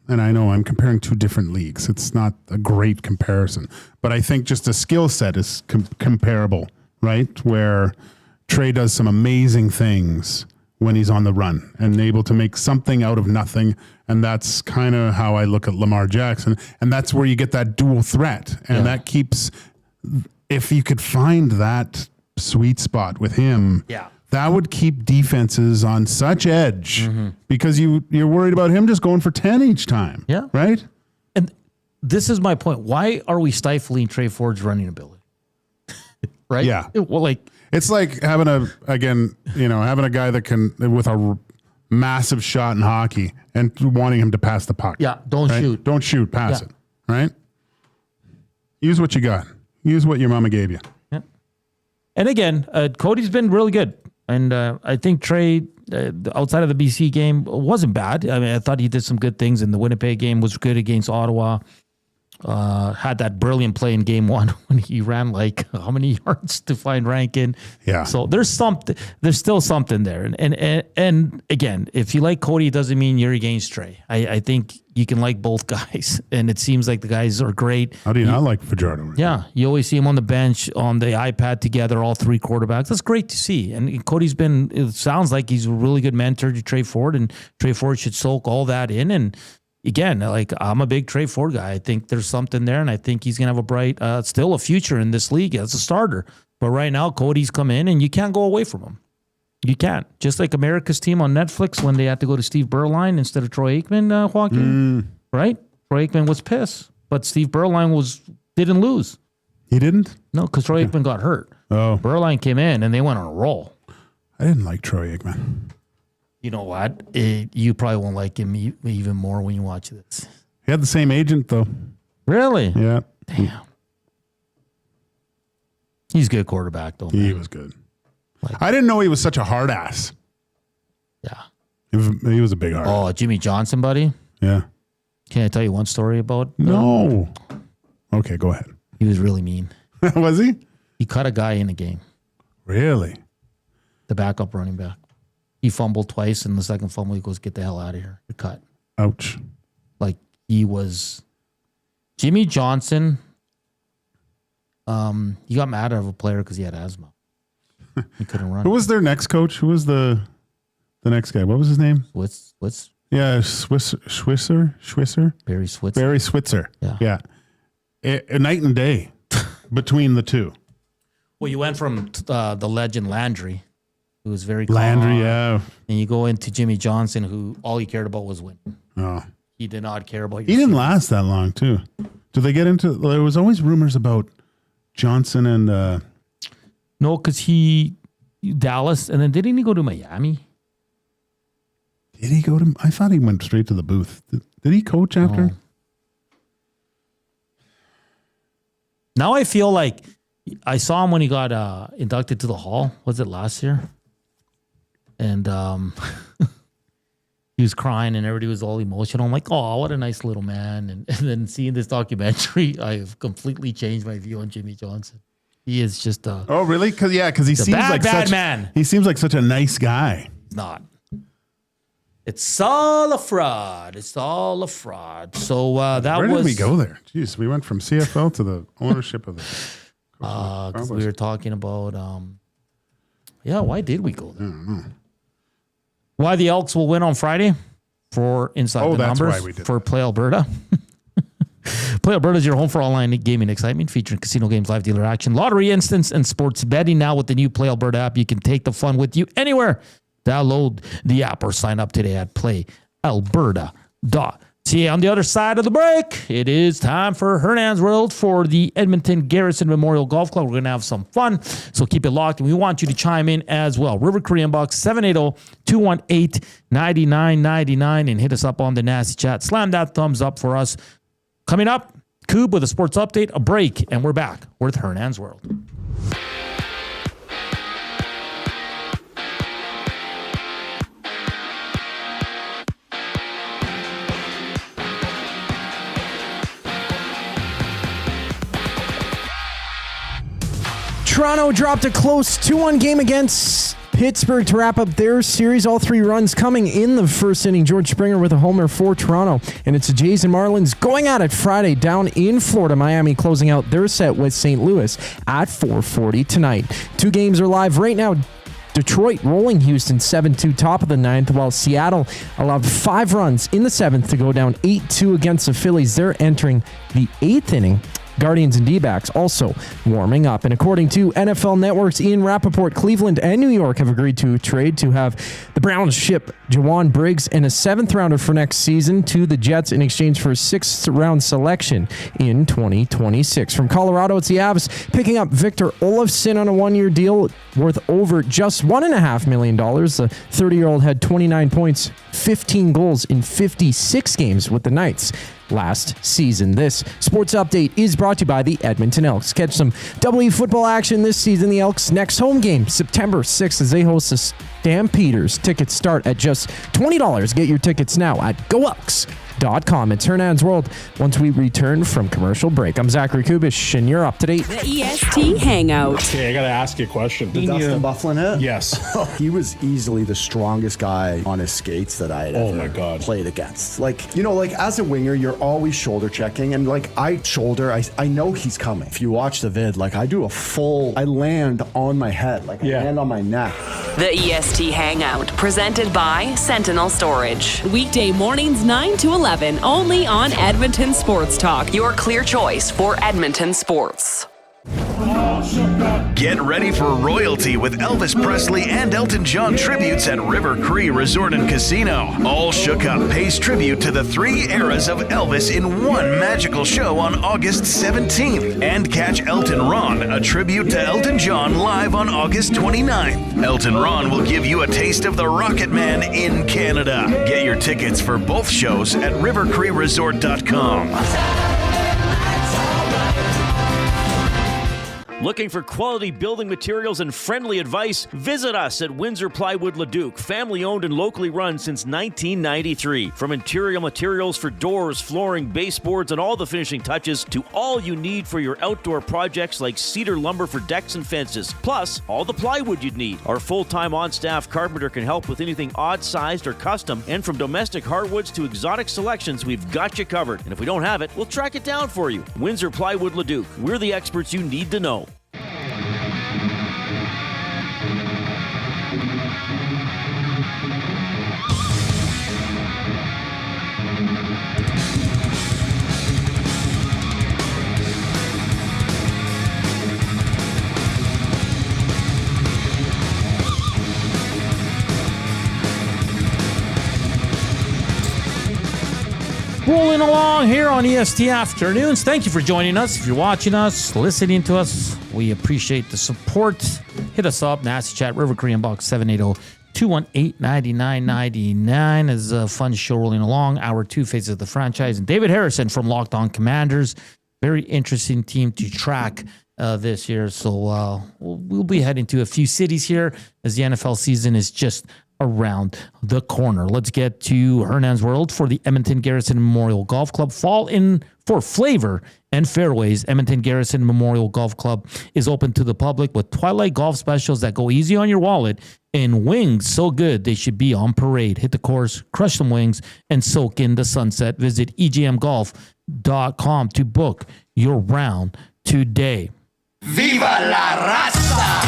and I know I'm comparing 2 different leagues. It's not a great comparison, but I think just the skill set is comparable, right? Where Trey does some amazing things when he's on the run and able to make something out of nothing. And that's kind of how I look at Lamar Jackson. And that's where you get that dual threat. And that keeps, if you could find that sweet spot with him, that would keep defenses on such edge because you're worried about him just going for 10 each time. Yeah. Right? And this is my point. Why are we stifling Trey Ford's running ability? Right? Yeah. Well, it's like having a guy that can, with a massive shot in hockey and wanting him to pass the puck. Yeah, don't shoot. Don't shoot, pass it, right? Use what you got. Use what your mama gave you. Yeah. And again, Cody's been really good. And I think Trey, outside of the BC game, wasn't bad. I mean, I thought he did some good things in the Winnipeg game, was good against Ottawa. had that brilliant play in game 1 when he ran like how many yards to find Rankin. Yeah. So there's still something there. And again, if you like Cody, it doesn't mean you're against Trey. I think you can like both guys, and it seems like the guys are great. How do you not like Fajardo? Yeah, you always see him on the bench on the iPad together, all 3 quarterbacks. That's great to see. And Cody's it sounds like he's a really good mentor to Trey Ford, and Trey Ford should soak all that in. And again, like I'm a big Trey Ford guy. I think there's something there, and I think he's going to have a bright, still a future in this league as a starter. But right now, Cody's come in, and you can't go away from him. You can't. Just like America's Team on Netflix when they had to go to Steve Berline instead of Troy Aikman, Joaquin, right? Troy Aikman was pissed, but Steve Berline didn't lose. He didn't? No, because Troy Aikman got hurt. Oh. Berline came in, and they went on a roll. I didn't like Troy Aikman. You know what? You probably won't like him even more when you watch this. He had the same agent, though. Really? Yeah. Damn. He's a good quarterback, though. He was good. I didn't know he was such a hard ass. Yeah. He was a big hard ass. Oh, Jimmy Johnson, buddy? Yeah. Can I tell you one story about? No. Okay, go ahead. He was really mean. Was he? He cut a guy in a game. Really? The backup running back. He fumbled twice, and the second fumble, he goes, "Get the hell out of here." You're cut. Ouch. Like, he was... Jimmy Johnson, he got mad at a player because he had asthma. He couldn't run. Who was their next coach? Who was the next guy? What was his name? What's Yeah, Schwisser? Barry Switzer. Barry Switzer. Yeah. A night and day between the two. Well, you went from the legend Landry, who was very calm, Landry, yeah. and you go into Jimmy Johnson, who all he cared about was winning. Oh. He did not care about your He didn't last that long, too. Did they get into... There was always rumors about Johnson and... No, because Dallas, and then didn't he go to Miami? Did he go to... I thought he went straight to the booth. Did he coach after? No. Now I feel like I saw him when he got inducted to the Hall. Was it last year? And he was crying and everybody was all emotional. I'm like, oh, what a nice little man. And then seeing this documentary, I've completely changed my view on Jimmy Johnson. He is just a... Oh, really? Because he seems like bad such... man. He seems like such a nice guy. He's not. It's all a fraud. It's all a fraud. So that Where was... did we go there? Jeez, we went from CFL to the ownership of the... Because we were talking about... why did we go there? I don't know. Why the Elks will win on Friday for Inside the that's Numbers why we did for Play Alberta. Play Alberta is your home for online gaming excitement, featuring casino games, live dealer action, lottery instance, and sports betting. Now with the new Play Alberta app, you can take the fun with you anywhere. Download the app or sign up today at playalberta.ca. On the other side of the break, it is time for Hernan's World for the Edmonton Garrison Memorial Golf Club. We're going to have some fun, so keep it locked, and we want you to chime in as well. River Korean Box 780-218-9999, and hit us up on the Nasty Chat. Slam that thumbs up for us. Coming up, Koob with a sports update, a break, and we're back with Hernan's World. Toronto dropped a close 2-1 game against Pittsburgh to wrap up their series. All 3 runs coming in the first inning. George Springer with a homer for Toronto. And it's the Jays and Marlins going at it Friday down in Florida. Miami closing out their set with St. Louis at 4:40 tonight. 2 games are live right now. Detroit rolling Houston 7-2 top of the 9th, while Seattle allowed 5 runs in the 7th to go down 8-2 against the Phillies. They're entering the 8th inning. Guardians and D-backs also warming up. And according to NFL Network's Ian Rappaport, Cleveland and New York have agreed to a trade to have the Browns ship Ja'Juan Briggs and a 7th rounder for next season to the Jets in exchange for a 6th round selection in 2026. From Colorado, it's the Avs picking up Victor Olofsson on a 1-year deal worth over just $1.5 million. The 30-year-old had 29 points, 15 goals in 56 games with the Knights last season. This sports update is brought to you by the Edmonton Elks. Catch some W football action this season. The Elks' next home game, September 6th, as they host the Stampeders. Tickets start at just $20. Get your tickets now at GoElks.com. It's Hernan's World once we return from commercial break. I'm Zach Koob Kubusch, and you're up to date. The EST Hangout. Okay, I got to ask you a question. The Dustin Bufflin hit? Yes. He was easily the strongest guy on his skates that I had ever played against. Like, as a winger, you're always shoulder checking, and I know he's coming. If you watch the vid, I do I land on my head, I land on my neck. The EST Hangout, presented by Sentinel Storage. Weekday mornings 9 to 11, only on Edmonton Sports Talk, your clear choice for Edmonton sports. Get ready for royalty with Elvis Presley and Elton John tributes at River Cree Resort and Casino. All Shook Up pays tribute to the 3 eras of Elvis in one magical show on August 17th. And catch Elton Ron, a tribute to Elton John, live on August 29th. Elton Ron will give you a taste of the Rocket Man in Canada. Get your tickets for both shows at rivercreeresort.com. Looking for quality building materials and friendly advice? Visit us at Windsor Plywood Leduc, family owned and locally run since 1993. From interior materials for doors, flooring, baseboards, and all the finishing touches to all you need for your outdoor projects like cedar lumber for decks and fences, plus all the plywood you'd need. Our full-time on-staff carpenter can help with anything odd-sized or custom, and from domestic hardwoods to exotic selections, we've got you covered. And if we don't have it, we'll track it down for you. Windsor Plywood Leduc. We're the experts you need to know. Rolling along here on EST Afternoons. Thank you for joining us. If you're watching us, listening to us, we appreciate the support. Hit us up, Nasty Chat, River Cree Inbox 780-218-9999. Is a fun show rolling along. Hour 2, Faces of the Franchise. And David Harrison from Locked On Commanders. Very interesting team to track this year. So we'll be heading to a few cities here as the NFL season is just around the corner. Let's get to Hernan's World for the Edmonton Garrison Memorial Golf Club. Fall in for flavor and fairways. Edmonton Garrison Memorial Golf Club is open to the public with twilight golf specials that go easy on your wallet and wings so good they should be on parade. Hit the course, crush some wings, and soak in the sunset. Visit egmgolf.com to book your round today. Viva la raza!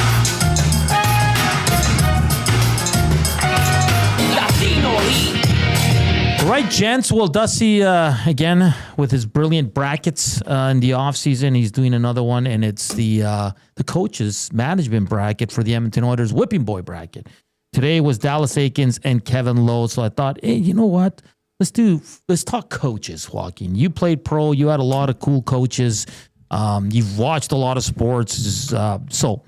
Right, gents. Well, Dusty, again, with his brilliant brackets in the offseason, he's doing another one, and it's the coaches' management bracket for the Edmonton Oilers Whipping Boy bracket. Today was Dallas Aikens and Kevin Lowe, so I thought, hey, you know what? Let's talk coaches, Joaquin. You played pro. You had a lot of cool coaches. You've watched a lot of sports. So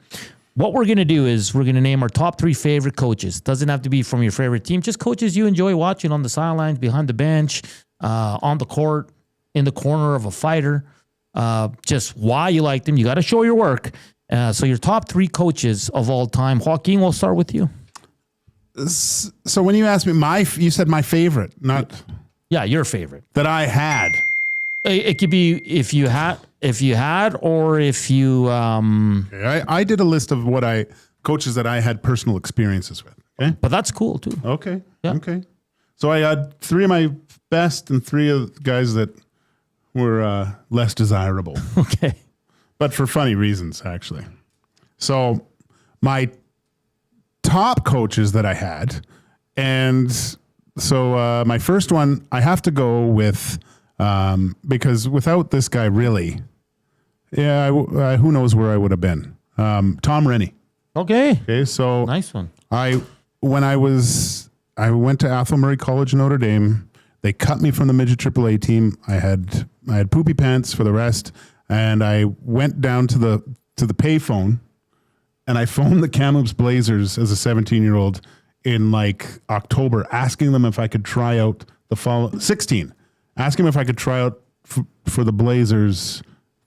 what we're going to do is we're going to name our top 3 favorite coaches. Doesn't have to be from your favorite team. Just coaches you enjoy watching on the sidelines, behind the bench, on the court, in the corner of a fighter. Just why you like them. You got to show your work. So your top 3 coaches of all time. Joaquin, we'll start with you. So when you asked me, you said my favorite, not... Yeah, your favorite. That I had. It could be if you had, or if you. Okay, I did a list of coaches that I had personal experiences with. Okay, but that's cool too. Okay, yeah. Okay. So I had 3 of my best and 3 of the guys that were less desirable. Okay, but for funny reasons, actually. So my top coaches that I had, and so my first one I have to go with. Because without this guy, really, who knows where I would have been. Tom Rennie. Okay, so nice one. I went to Athol Murray College, Notre Dame. They cut me from the midget AAA team. I had poopy pants for the rest, and I went down to the payphone, and I phoned the Kamloops Blazers as a 17-year-old in October, asking them if I could try out 16. Ask him if I could try out for the Blazers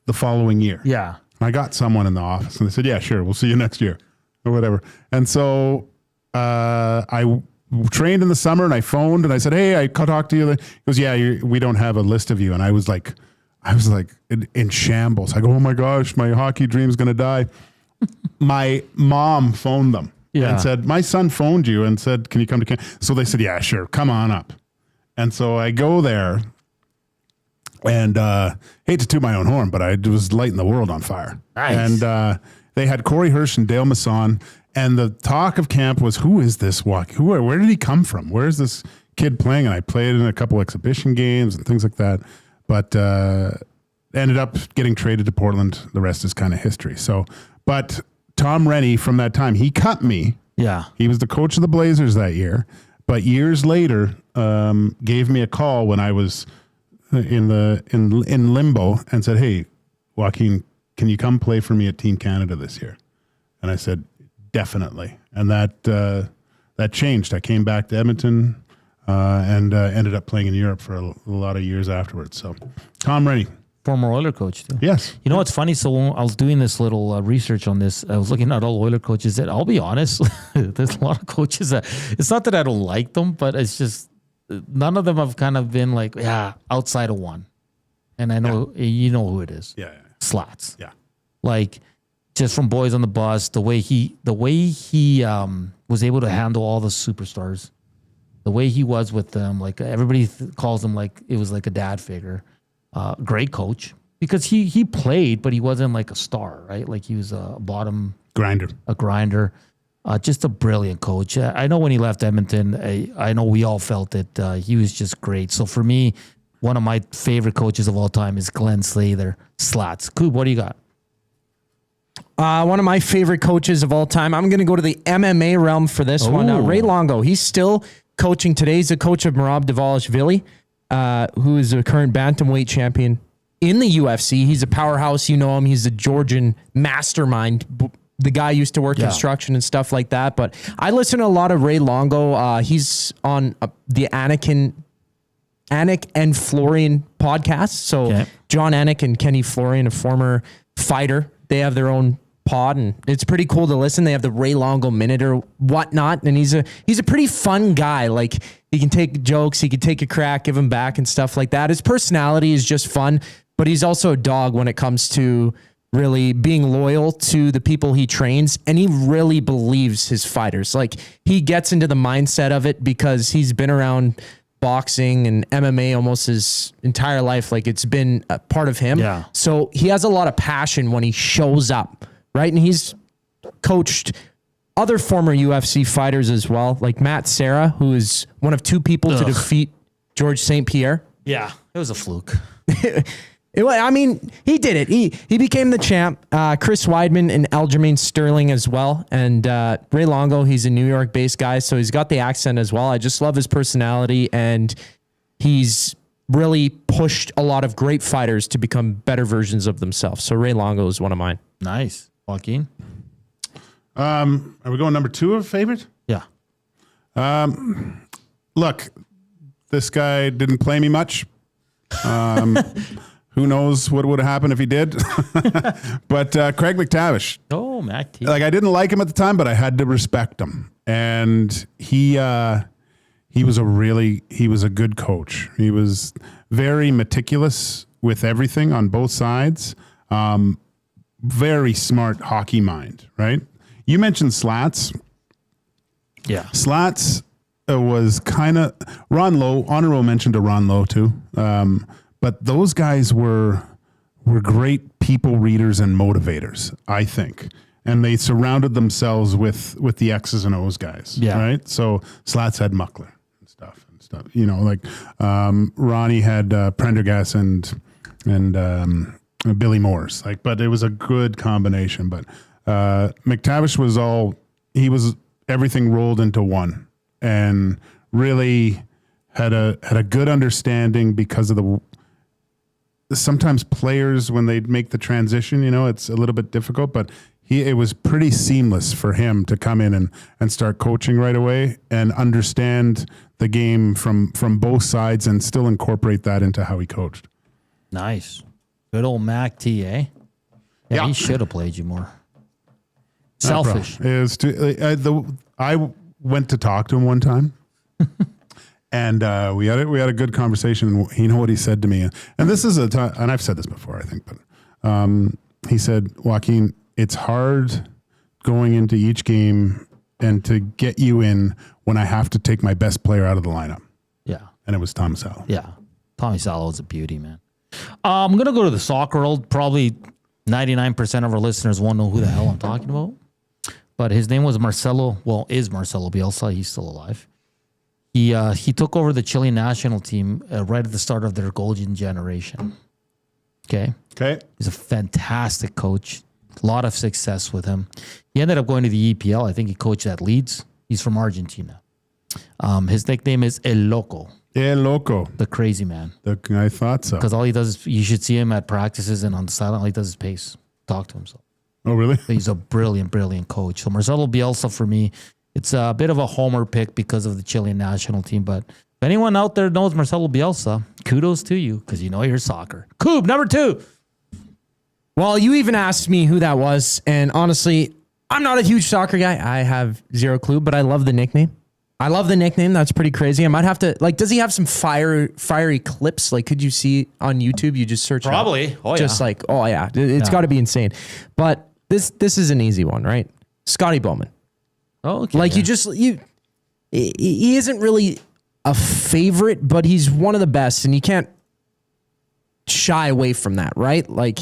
the following year. Yeah. I got someone in the office, and they said, yeah, sure, we'll see you next year, or whatever. And so I trained in the summer, and I phoned and I said, hey, I talked to you. He goes, yeah, we don't have a list of you. And I was like in shambles. I go, oh my gosh, my hockey dream's going to die. My mom phoned them and said, my son phoned you and said, can you come to camp? So they said, yeah, sure. Come on up. And so I go there and hate to toot my own horn, but I was lighting the world on fire. Nice. And they had Corey Hirsch and Dale Masson. And the talk of camp was, who is this walk? Where did he come from? Where is this kid playing? And I played in a couple exhibition games and things like that. But ended up getting traded to Portland. The rest is kind of history. So, but Tom Rennie from that time, he cut me. Yeah. He was the coach of the Blazers that year. But years later, gave me a call when I was in limbo and said, hey, Joaquin, can you come play for me at Team Canada this year? And I said, definitely. And that changed. I came back to Edmonton and ended up playing in Europe for a lot of years afterwards. So Tom Rennie. Former Oiler coach, too. Yes. You know what's funny? So when I was doing this little research on this, I was looking at all Oiler coaches that, I'll be honest, there's a lot of coaches that, it's not that I don't like them, but it's just, none of them have kind of been like, outside of one. And I know, you know who it is. Yeah. Slats. Yeah. Like, just from Boys on the Bus, the way he was able to handle all the superstars, the way he was with them, like everybody calls him like, it was like a dad figure. Great coach because he played, but he wasn't like a star, right? Like he was a bottom grinder, just a brilliant coach. I know when he left Edmonton, I know we all felt it. He was just great. So for me, one of my favorite coaches of all time is Glenn Slather, Slats. Koob, what do you got? One of my favorite coaches of all time. I'm going to go to the MMA realm for this one. Ray Longo. He's still coaching today. He's a coach of Merab Dvalishvili. Who is a current bantamweight champion in the UFC. He's a powerhouse. You know him. He's a Georgian mastermind. The guy used to work construction and stuff like that. But I listen to a lot of Ray Longo. He's on the Anik and Florian podcast. So John Anik and Kenny Florian, a former fighter, they have their own pod, and it's pretty cool to listen. They have the Ray Longo Minute or whatnot, and he's a pretty fun guy. Like, he can take jokes, he can take a crack, give them back and stuff like that. His personality is just fun, but he's also a dog when it comes to really being loyal to the people he trains, and he really believes his fighters. Like, he gets into the mindset of it because he's been around boxing and MMA almost his entire life. Like, it's been a part of him. Yeah. So he has a lot of passion when he shows up, right? And he's coached other former UFC fighters as well, like Matt Serra, who is one of two people to defeat George St. Pierre. Yeah, it was a fluke. I mean, he did it. He became the champ. Chris Weidman and Aljamain Sterling as well. And Ray Longo, he's a New York-based guy, so he's got the accent as well. I just love his personality, and he's really pushed a lot of great fighters to become better versions of themselves. So Ray Longo is one of mine. Nice. Joaquin? Are we going number 2 of favorite? Yeah. Look, this guy didn't play me much. Who knows what would have happened if he did? But Craig McTavish. Oh, Mac T. Like, I didn't like him at the time, but I had to respect him. And he was a good coach. He was very meticulous with everything on both sides. Very smart hockey mind, right? You mentioned Slats. Yeah. Slats was kind of Ron Lowe. Honorable mention to Ron Lowe too. But those guys were great people readers and motivators, I think. And they surrounded themselves with the X's and O's guys. Yeah. Right. So Slats had Muckler and stuff. You know, like Ronnie had Prendergast and Billy Morse. Like, but it was a good combination. But McTavish was everything rolled into one, and really had a good understanding because of sometimes players, when they make the transition, you know, it's a little bit difficult, but it was pretty seamless for him to come in and start coaching right away and understand the game from both sides and still incorporate that into how he coached. Nice. Good old Mac T, eh? Yeah. He should have played you more. Selfish. I went to talk to him one time, And we had a good conversation. And you know what he said to me, and this is and I've said this before, I think, but he said, Joaquin, it's hard going into each game and to get you in when I have to take my best player out of the lineup. Yeah. And it was Tom Salas. Yeah. Tommy Salas was a beauty, man. I'm going to go to the soccer world. Probably 99% of our listeners won't know who the hell I'm talking about. But his name was Marcelo. Well, is Marcelo Bielsa. He's still alive. He took over the Chilean national team right at the start of their golden generation. Okay. He's a fantastic coach. A lot of success with him. He ended up going to the EPL. I think he coached at Leeds. He's from Argentina. His nickname is El Loco. El Loco. The crazy man. I thought so. Because all he does is, you should see him at practices and on the sideline, all he does is pace, talk to himself. Oh, really? He's a brilliant, brilliant coach. So Marcelo Bielsa, for me, it's a bit of a homer pick because of the Chilean national team. But if anyone out there knows Marcelo Bielsa, kudos to you because you know your soccer. Koob, number 2. Well, you even asked me who that was. And honestly, I'm not a huge soccer guy. I have zero clue, but I love the nickname. That's pretty crazy. I might have to, does he have some fiery clips? Like, could you see on YouTube? You just search Probably. Oh, yeah. It's got to be insane. But this is an easy one, right? Scotty Bowman. Oh, okay. He isn't really a favorite, but he's one of the best, and you can't shy away from that, right? Like,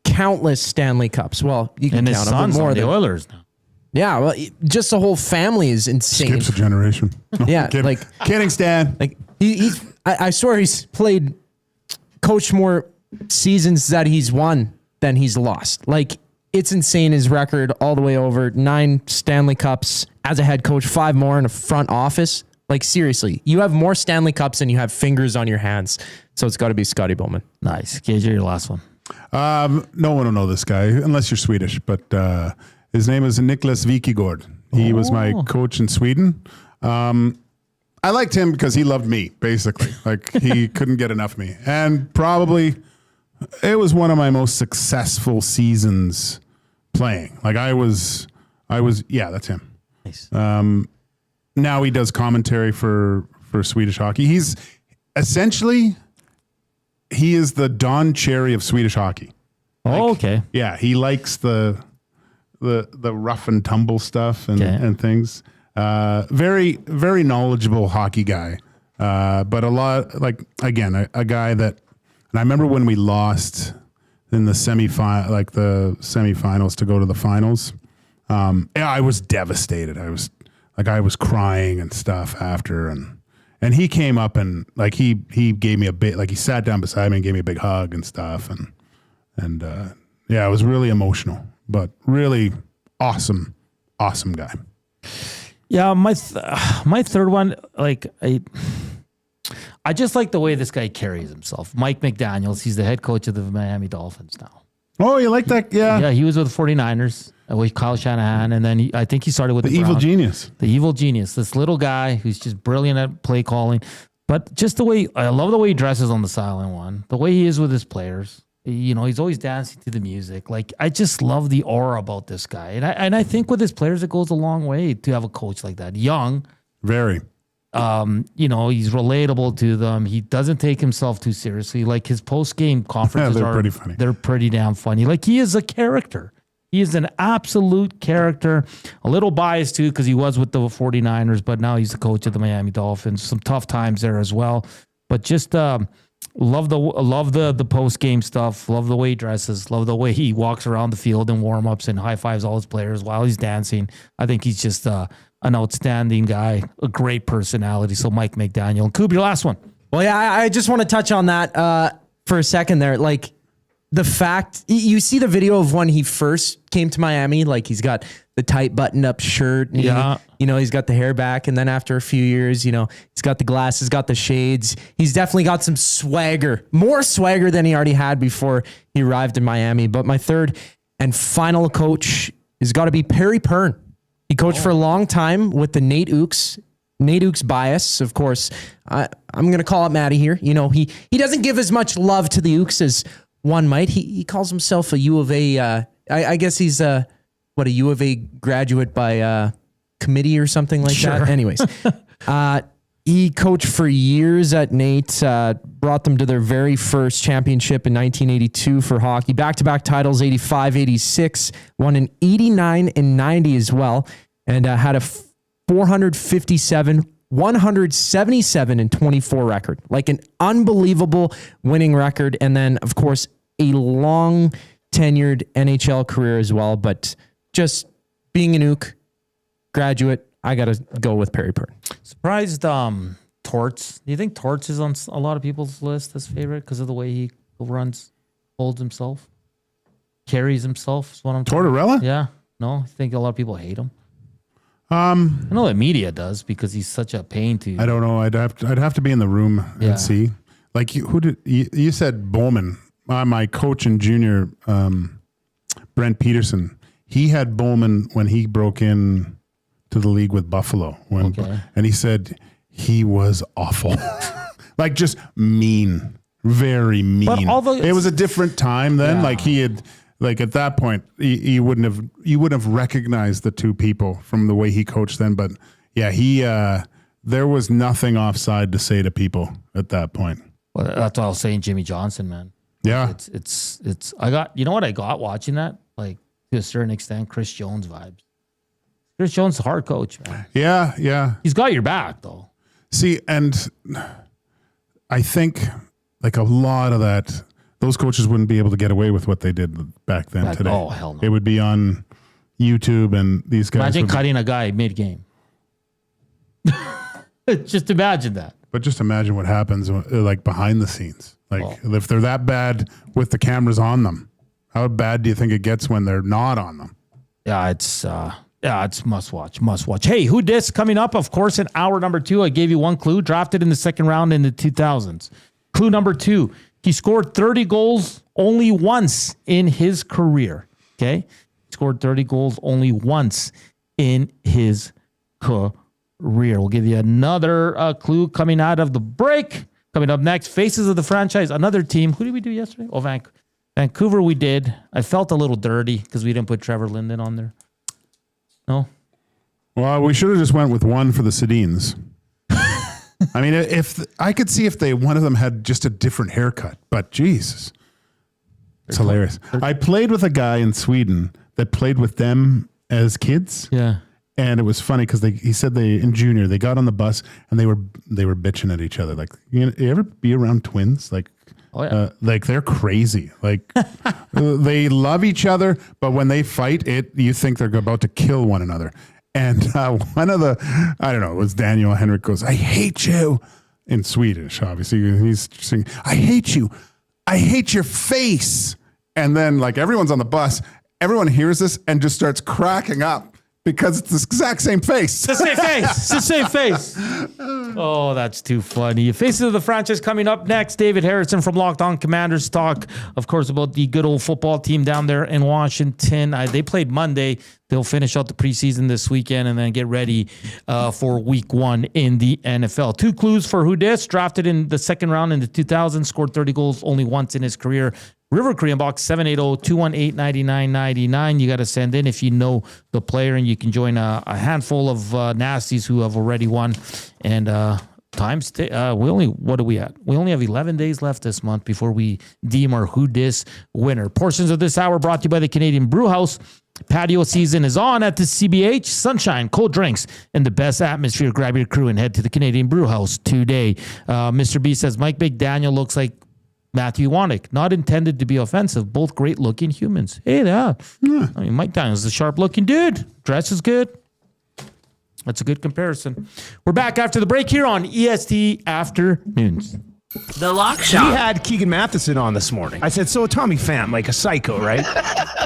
countless Stanley Cups. Well, you can and his count son's them more on the than Oilers now. Yeah, well, just the whole family is insane. Skips a generation. No, yeah, kidding, Stan. Like I swear he's coached more seasons that he's won than he's lost. Like, it's insane, his record all the way over. 9 Stanley Cups as a head coach, 5 more in a front office. Like, seriously, you have more Stanley Cups than you have fingers on your hands. So it's got to be Scotty Bowman. Nice. KJ, your last one. No one will know this guy unless you're Swedish, but his name is Niklas Wikegård. He was my coach in Sweden. I liked him because he loved me, basically. Like, he couldn't get enough of me. And probably it was one of my most successful seasons playing. Like, yeah, that's him. Nice. Now he does commentary for Swedish hockey. He's essentially, he is the Don Cherry of Swedish hockey. Oh, okay. Yeah, he likes the rough and tumble stuff and things. Very, very knowledgeable hockey guy. But a lot, a guy that, and I remember when we lost in the semifinals to go to the finals. I was devastated. I was crying and stuff after, and he came up and he gave me a bit, he sat down beside me and gave me a big hug and stuff. And it was really emotional, but really awesome guy. Yeah, my third one, I just like the way this guy carries himself. Mike McDaniels, he's the head coach of the Miami Dolphins now. Oh, you like that? Yeah. Yeah, he was with the 49ers with Kyle Shanahan, and then I think he started with the evil Browns. genius. The evil genius, this little guy who's just brilliant at play calling. But just the way, I love the way he dresses on the sideline one, the way he is with his players. He's always dancing to the music. I just love the aura about this guy. And I think with his players, it goes a long way to have a coach like that. Young. Very. He's relatable to them. He doesn't take himself too seriously. Like, his post-game conferences they're pretty funny. They're pretty damn funny. Like, he is a character. He is an absolute character. A little biased, too, because he was with the 49ers, but now he's the coach of the Miami Dolphins. Some tough times there as well. But just love the post-game stuff. Love the way he dresses. Love the way he walks around the field in warm-ups and high-fives all his players while he's dancing. I think he's just an outstanding guy, a great personality. So Mike McDaniel. Koob, your last one. Well, yeah, I just want to touch on that for a second there. Like, the fact, you see the video of when he first came to Miami, he's got the tight buttoned-up shirt. And he's got the hair back. And then after a few years, he's got the glasses, got the shades. He's definitely got some swagger, more swagger than he already had before he arrived in Miami. But my third and final coach has got to be Perry Pern. He coached for a long time with the Nate Ookes bias, of course. I'm going to call it Matty here. He doesn't give as much love to the Ookes as one might. He calls himself a U of A. I guess he's a U of A graduate by committee or something like that. Anyways, He coached for years at Nate, brought them to their very first championship in 1982 for hockey. Back-to-back titles, 85, 86, won in 89 and 90 as well, and had a 457, 177 and 24 record. Like an unbelievable winning record. And then, of course, a long tenured NHL career as well. But just being a nuke, graduate, I got to go with Perry Purn. Surprised Torts. Do you think Torts is on a lot of people's list as favorite because of the way he holds himself, carries himself? Is what I'm Tortorella? Yeah. No, I think a lot of people hate him. I know the media does because he's such a pain to. I don't know. I'd have to be in the room and see. Like you said Bowman. My coach in junior, Brent Peterson. He had Bowman when he broke in to the league with Buffalo, and he said he was awful, like just mean, very mean. It was a different time then. Like he had. Like at that point, you wouldn't have recognized the two people from the way he coached then. But yeah, there was nothing offside to say to people at that point. Well, that's what I was saying, Jimmy Johnson, man. Yeah, it's. I got, you know what I got watching that, like to a certain extent, Chris Jones vibes. Chris Jones is a hard coach, man. Yeah. He's got your back though. See, and I think like a lot of that. Those coaches wouldn't be able to get away with what they did back then today. Oh, hell no. It would be on YouTube and these guys. Imagine cutting a guy mid-game. Just imagine that. But just imagine what happens like behind the scenes. Like if they're that bad with the cameras on them, how bad do you think it gets when they're not on them? Yeah, it's must watch. Hey, who dis coming up? Of course, in hour number 2, I gave you one clue. Drafted in the second round in the 2000s. Clue number 2. He scored 30 goals only once in his career. Okay? He scored 30 goals only once in his career. We'll give you another clue coming out of the break. Coming up next, faces of the franchise. Another team. Who did we do yesterday? Oh, Vancouver we did. I felt a little dirty because we didn't put Trevor Linden on there. No? Well, we should have just went with one for the Sedins. I mean, if I could see if one of them had just a different haircut, but Jesus, it's hilarious. I played with a guy in Sweden that played with them as kids. Yeah, and it was funny because he said in junior they got on the bus and they were bitching at each other. Like, you ever be around twins? Like, like they're crazy. Like they love each other, but when they fight, you think they're about to kill one another. And one of I don't know, it was Daniel Henrik goes, "I hate you," in Swedish, obviously. He's saying, "I hate you. I hate your face." And then like everyone's on the bus, everyone hears this and just starts cracking up because it's the exact same face. It's the same face. It's the same face. Oh, that's too funny. Faces of the franchise coming up next. David Harrison from Locked On Commanders talk, of course, about the good old football team down there in Washington. They played Monday. They'll finish out the preseason this weekend and then get ready for week 1 in the NFL. 2 clues for who dis. Drafted in the second round in the 2000s. Scored 30 goals only once in his career. River Korean Box 780-218-9999. You got to send in if you know the player, and you can join a handful of nasties who have already won. And we only have 11 days left this month before we deem our Who Dis winner. Portions of this hour brought to you by the Canadian Brew House. Patio season is on at the CBH. Sunshine, cold drinks, and the best atmosphere. Grab your crew and head to the Canadian Brew House today. Mr. B says Mike McDaniel looks like Matthew Wannick, not intended to be offensive. Both great-looking humans. Hey, there. Yeah. I mean, Mike Daniels is a sharp-looking dude. Dress is good. That's a good comparison. We're back after the break here on EST Afternoons. The Lock Shop. We had Keegan Matheson on this morning. I said, so Tommy Pham, like a psycho, right?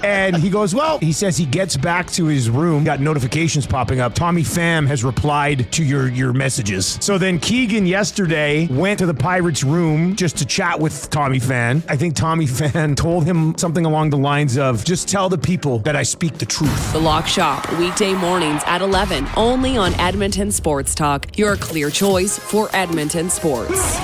And he goes, well, he says he gets back to his room, got notifications popping up. Tommy Pham has replied to your messages. So then Keegan yesterday went to the Pirates' room just to chat with Tommy Pham. I think Tommy Pham told him something along the lines of, just tell the people that I speak the truth. The Lock Shop, weekday mornings at 11, only on Edmonton Sports Talk, your clear choice for Edmonton sports.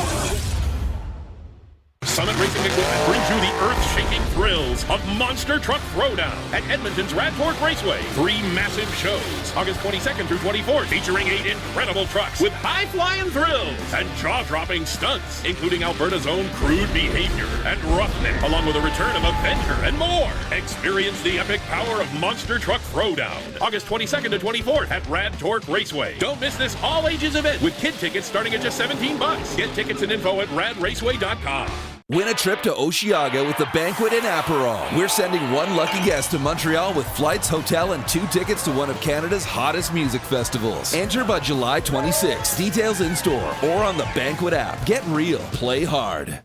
Summit Racing Equipment brings you the Earth earth-shaking thrills of Monster Truck Throwdown at Edmonton's Radford Raceway. 3 massive shows, August 22nd through 24th, featuring 8 incredible trucks with high-flying thrills and jaw-dropping stunts, including Alberta's own crude behavior and roughneck, along with a return of a banter and more. Experience the epic power of Monster Truck Throwdown, August 22nd to 24th at Radford Raceway. Don't miss this all-ages event with kid tickets starting at just $17. Get tickets and info at radraceway.com. Win a trip to Osheaga with the Banquet in Aperol. We're sending one lucky guest to Montreal with flights, hotel, and 2 tickets to one of Canada's hottest music festivals. Enter by July 26. Details in store or on the Banquet app. Get real. Play hard.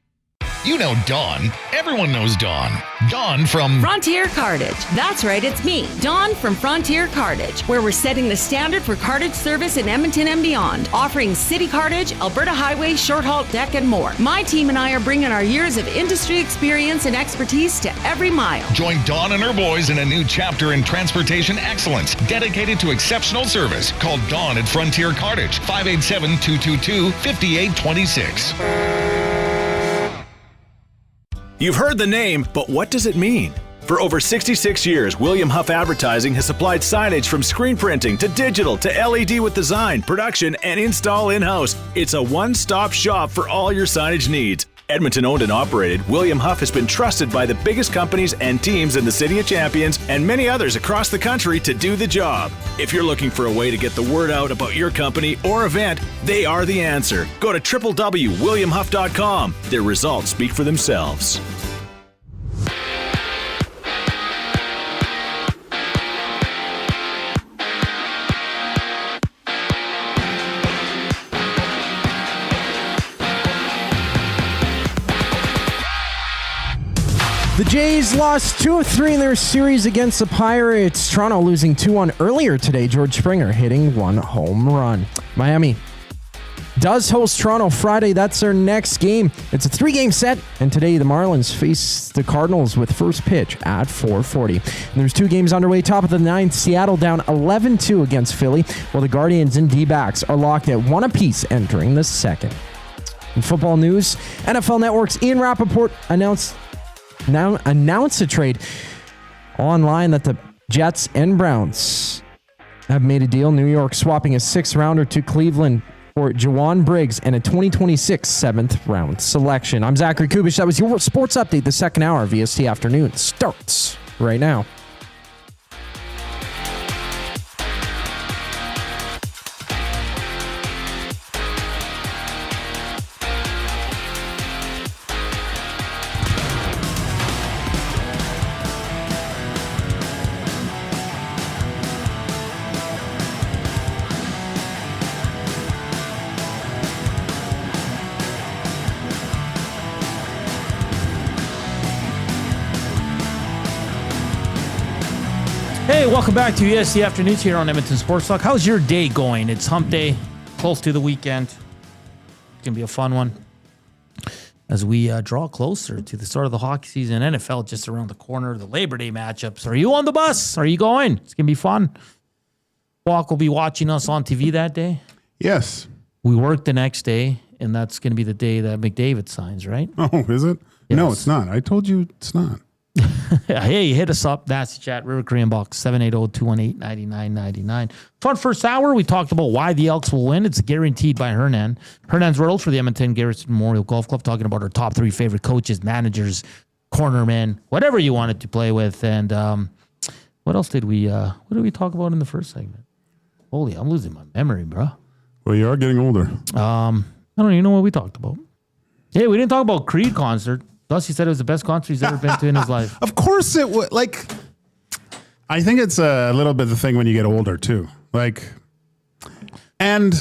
You know Dawn. Everyone knows Dawn. Dawn from Frontier Cartage. That's right, it's me, Dawn from Frontier Cartage, where we're setting the standard for cartage service in Edmonton and beyond, offering city cartage, Alberta Highway, short haul deck, and more. My team and I are bringing our years of industry experience and expertise to every mile. Join Dawn and her boys in a new chapter in transportation excellence, dedicated to exceptional service. Call Dawn at Frontier Cartage, 587-222-5826. You've heard the name, but what does it mean? For over 66 years, William Huff Advertising has supplied signage from screen printing to digital to LED with design, production, and install in-house. It's a one-stop shop for all your signage needs. Edmonton owned and operated, William Huff has been trusted by the biggest companies and teams in the City of Champions and many others across the country to do the job. If you're looking for a way to get the word out about your company or event, they are the answer. Go to www.williamhuff.com. Their results speak for themselves. The Jays lost 2 of 3 in their series against the Pirates. Toronto losing 2-1 earlier today. George Springer hitting 1 home run. Miami does host Toronto Friday. That's their next game. It's a 3-game set, and today the Marlins face the Cardinals with first pitch at 4:40. And there's 2 games underway. Top of the 9th, Seattle down 11-2 against Philly, while the Guardians and D-backs are locked at 1 apiece entering the second. In football news, NFL Network's Ian Rappaport announced a trade online that the Jets and Browns have made a deal. New York swapping a 6th rounder to Cleveland for Joaq Briggs and a 2026 7th round selection. I'm Zach Koob Kubusch. That was your sports update. The second hour of EST Afternoon starts right now. Hey, welcome back to EST Afternoons here on Edmonton Sports Talk. How's your day going? It's hump day, close to the weekend. It's going to be a fun one as we draw closer to the start of the hockey season. NFL just around the corner, the Labor Day matchups. Are you on the bus? Are you going? It's going to be fun. Joaq will be watching us on TV that day. Yes. We work the next day, and that's going to be the day that McDavid signs, right? Oh, is it? Yes. No, it's not. I told you it's not. Hey, hit us up. That's the chat. River Korean Box 780-218-9999. Fun first hour. We talked about why the Elks will win. It's guaranteed by Hernan. Hernan's World for the Edmonton Garrison Memorial Golf Club. Talking about our top 3 favorite coaches, managers, cornermen, whatever you wanted to play with. And what else did we? What did we talk about in the first segment? Holy, I'm losing my memory, bro. Well, you are getting older. I don't even know what we talked about. Hey, we didn't talk about Creed concert. Dusty said it was the best concert he's ever been to in his life. Of course it would. Like, I think it's a little bit the thing when you get older too. Like, and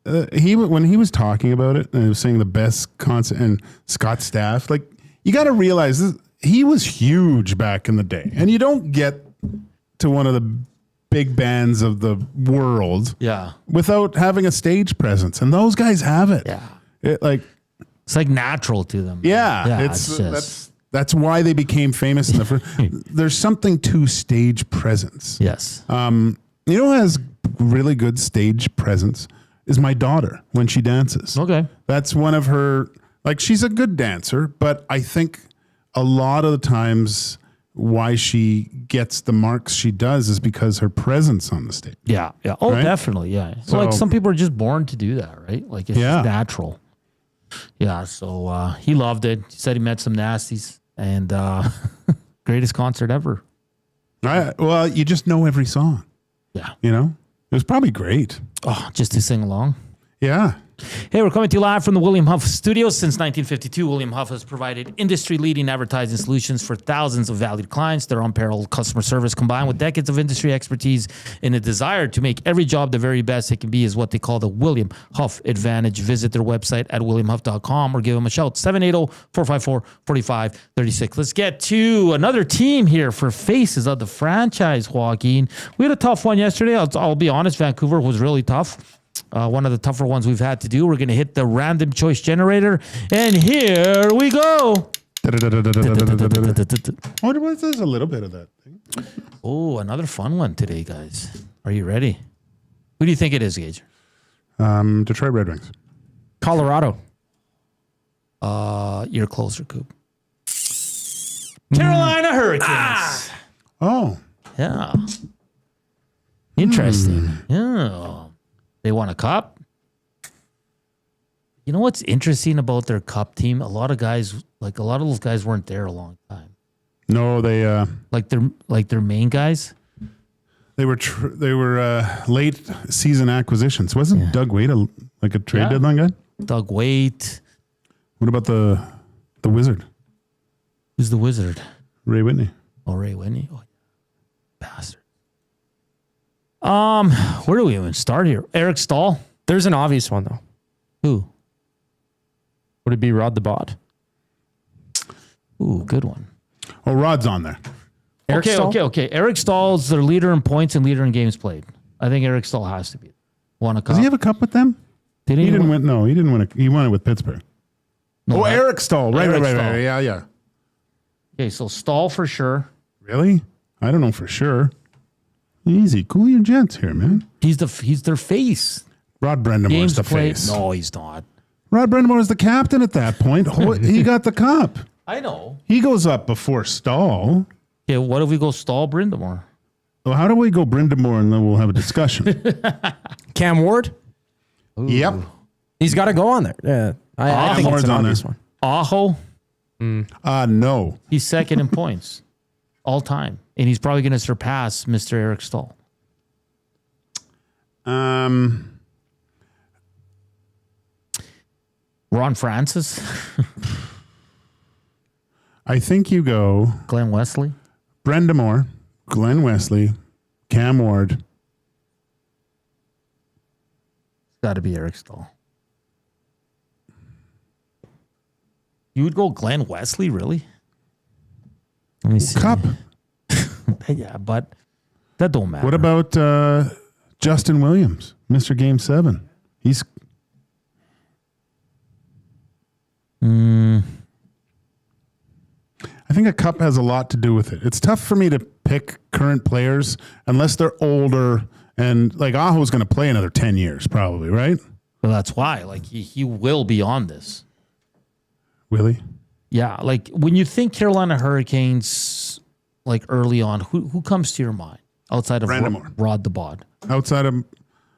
when he was talking about it and he was saying the best concert and Scott Staff, like, you got to realize this, he was huge back in the day, and you don't get to one of the big bands of the world, without having a stage presence, and those guys have it. Yeah, it's like natural to them. Yeah, it's that's why they became famous in the first. There's something to stage presence. Yes. You know who has really good stage presence is my daughter when she dances. Okay. That's one of her, like, she's a good dancer, but I think a lot of the times why she gets the marks she does is because her presence on the stage. Yeah. Oh, right? definitely. Yeah. So, like some people are just born to do that, right? Like it's just natural. Yeah. So he loved it. He said he met some nasties and greatest concert ever. Well, you just know every song. Yeah. You know, it was probably great. Oh, just to sing along. Yeah. Hey, we're coming to you live from the William Huff Studios. Since 1952, William Huff has provided industry-leading advertising solutions for thousands of valued clients. Their unparalleled customer service, combined with decades of industry expertise and a desire to make every job the very best it can be, is what they call the William Huff Advantage. Visit their website at williamhuff.com or give them a shout, 780-454-4536. Let's get to another team here for Faces of the Franchise, Joaquin. We had a tough one yesterday. I'll be honest, Vancouver was really tough. One of the tougher ones we've had to do. We're going to hit the random choice generator, and here we go. What was this? A little bit of that thing. Oh, another fun one today, guys. Are you ready? Who do you think it is, Gage? Detroit Red Wings. Colorado. You're closer, Koob. Carolina Hurricanes. Oh. Yeah. Interesting. Yeah. They won a cup. You know what's interesting about their cup team? A lot of those guys weren't there a long time. No, they like their main guys. They were late season acquisitions. Wasn't Doug Waite a trade deadline guy? Doug Waite. What about the Wizard? Who's the Wizard? Ray Whitney. Oh, Ray Whitney. Oh, bastard. Where do we even start here? Eric Stahl. There's an obvious one though. Who? Would it be Rod the Bod? Ooh, good one. Oh, Rod's on there. Okay. Eric Stahl's their leader in points and leader in games played. I think Eric Stahl has to be. Won a cup. Does he have a cup with them? He didn't win. No, he didn't win. He won it with Pittsburgh. No, Eric Stahl. Right. Stahl. Yeah. Okay, so Stahl for sure. Really? I don't know for sure. Easy. Cool your jets here, man. He's their face. Rod Brendamore is the face. No, he's not. Rod Brendamore is the captain at that point. He got the cup. I know. He goes up before Stahl. Okay, what if we go Stahl Brindamore? Well, how do we go Brindamore and then we'll have a discussion? Cam Ward? Ooh. Yep. He's got to go on there. Yeah. I think it's an obvious one. Aho? No. He's second in points all time. And he's probably going to surpass Mr. Eric Stahl. Ron Francis? I think you go Glenn Wesley? Brendamore, Glenn Wesley, Cam Ward. It's got to be Eric Stahl. You would go Glenn Wesley, really? Let me see. Cup. Yeah, but that don't matter. What about Justin Williams, Mr. Game 7? He's... I think a cup has a lot to do with it. It's tough for me to pick current players unless they're older, and like Aho's going to play another 10 years probably, right? Well, that's why. Like he will be on this. Will he? Yeah, like when you think Carolina Hurricanes, like early on, who comes to your mind outside of Rod the Bod? Outside of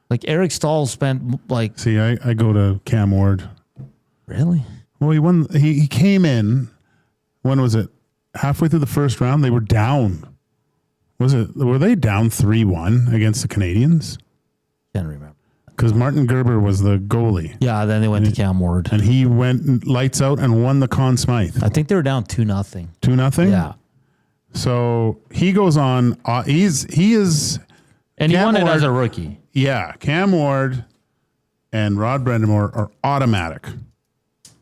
like Eric Stahl spent like. See, I go to Cam Ward. Really? Well, he won. He came in. When was it? Halfway through the first round, they were down. Were they down 3-1 against the Canadians? Can't remember. Because Martin Gerber was the goalie. Yeah, then they went to Cam Ward. And he went lights out and won the Conn Smythe. I think they were down 2-0. 2-0? Yeah. So he goes on. He is. And he won it as a rookie. Yeah. Cam Ward and Rod Brendamore are automatic.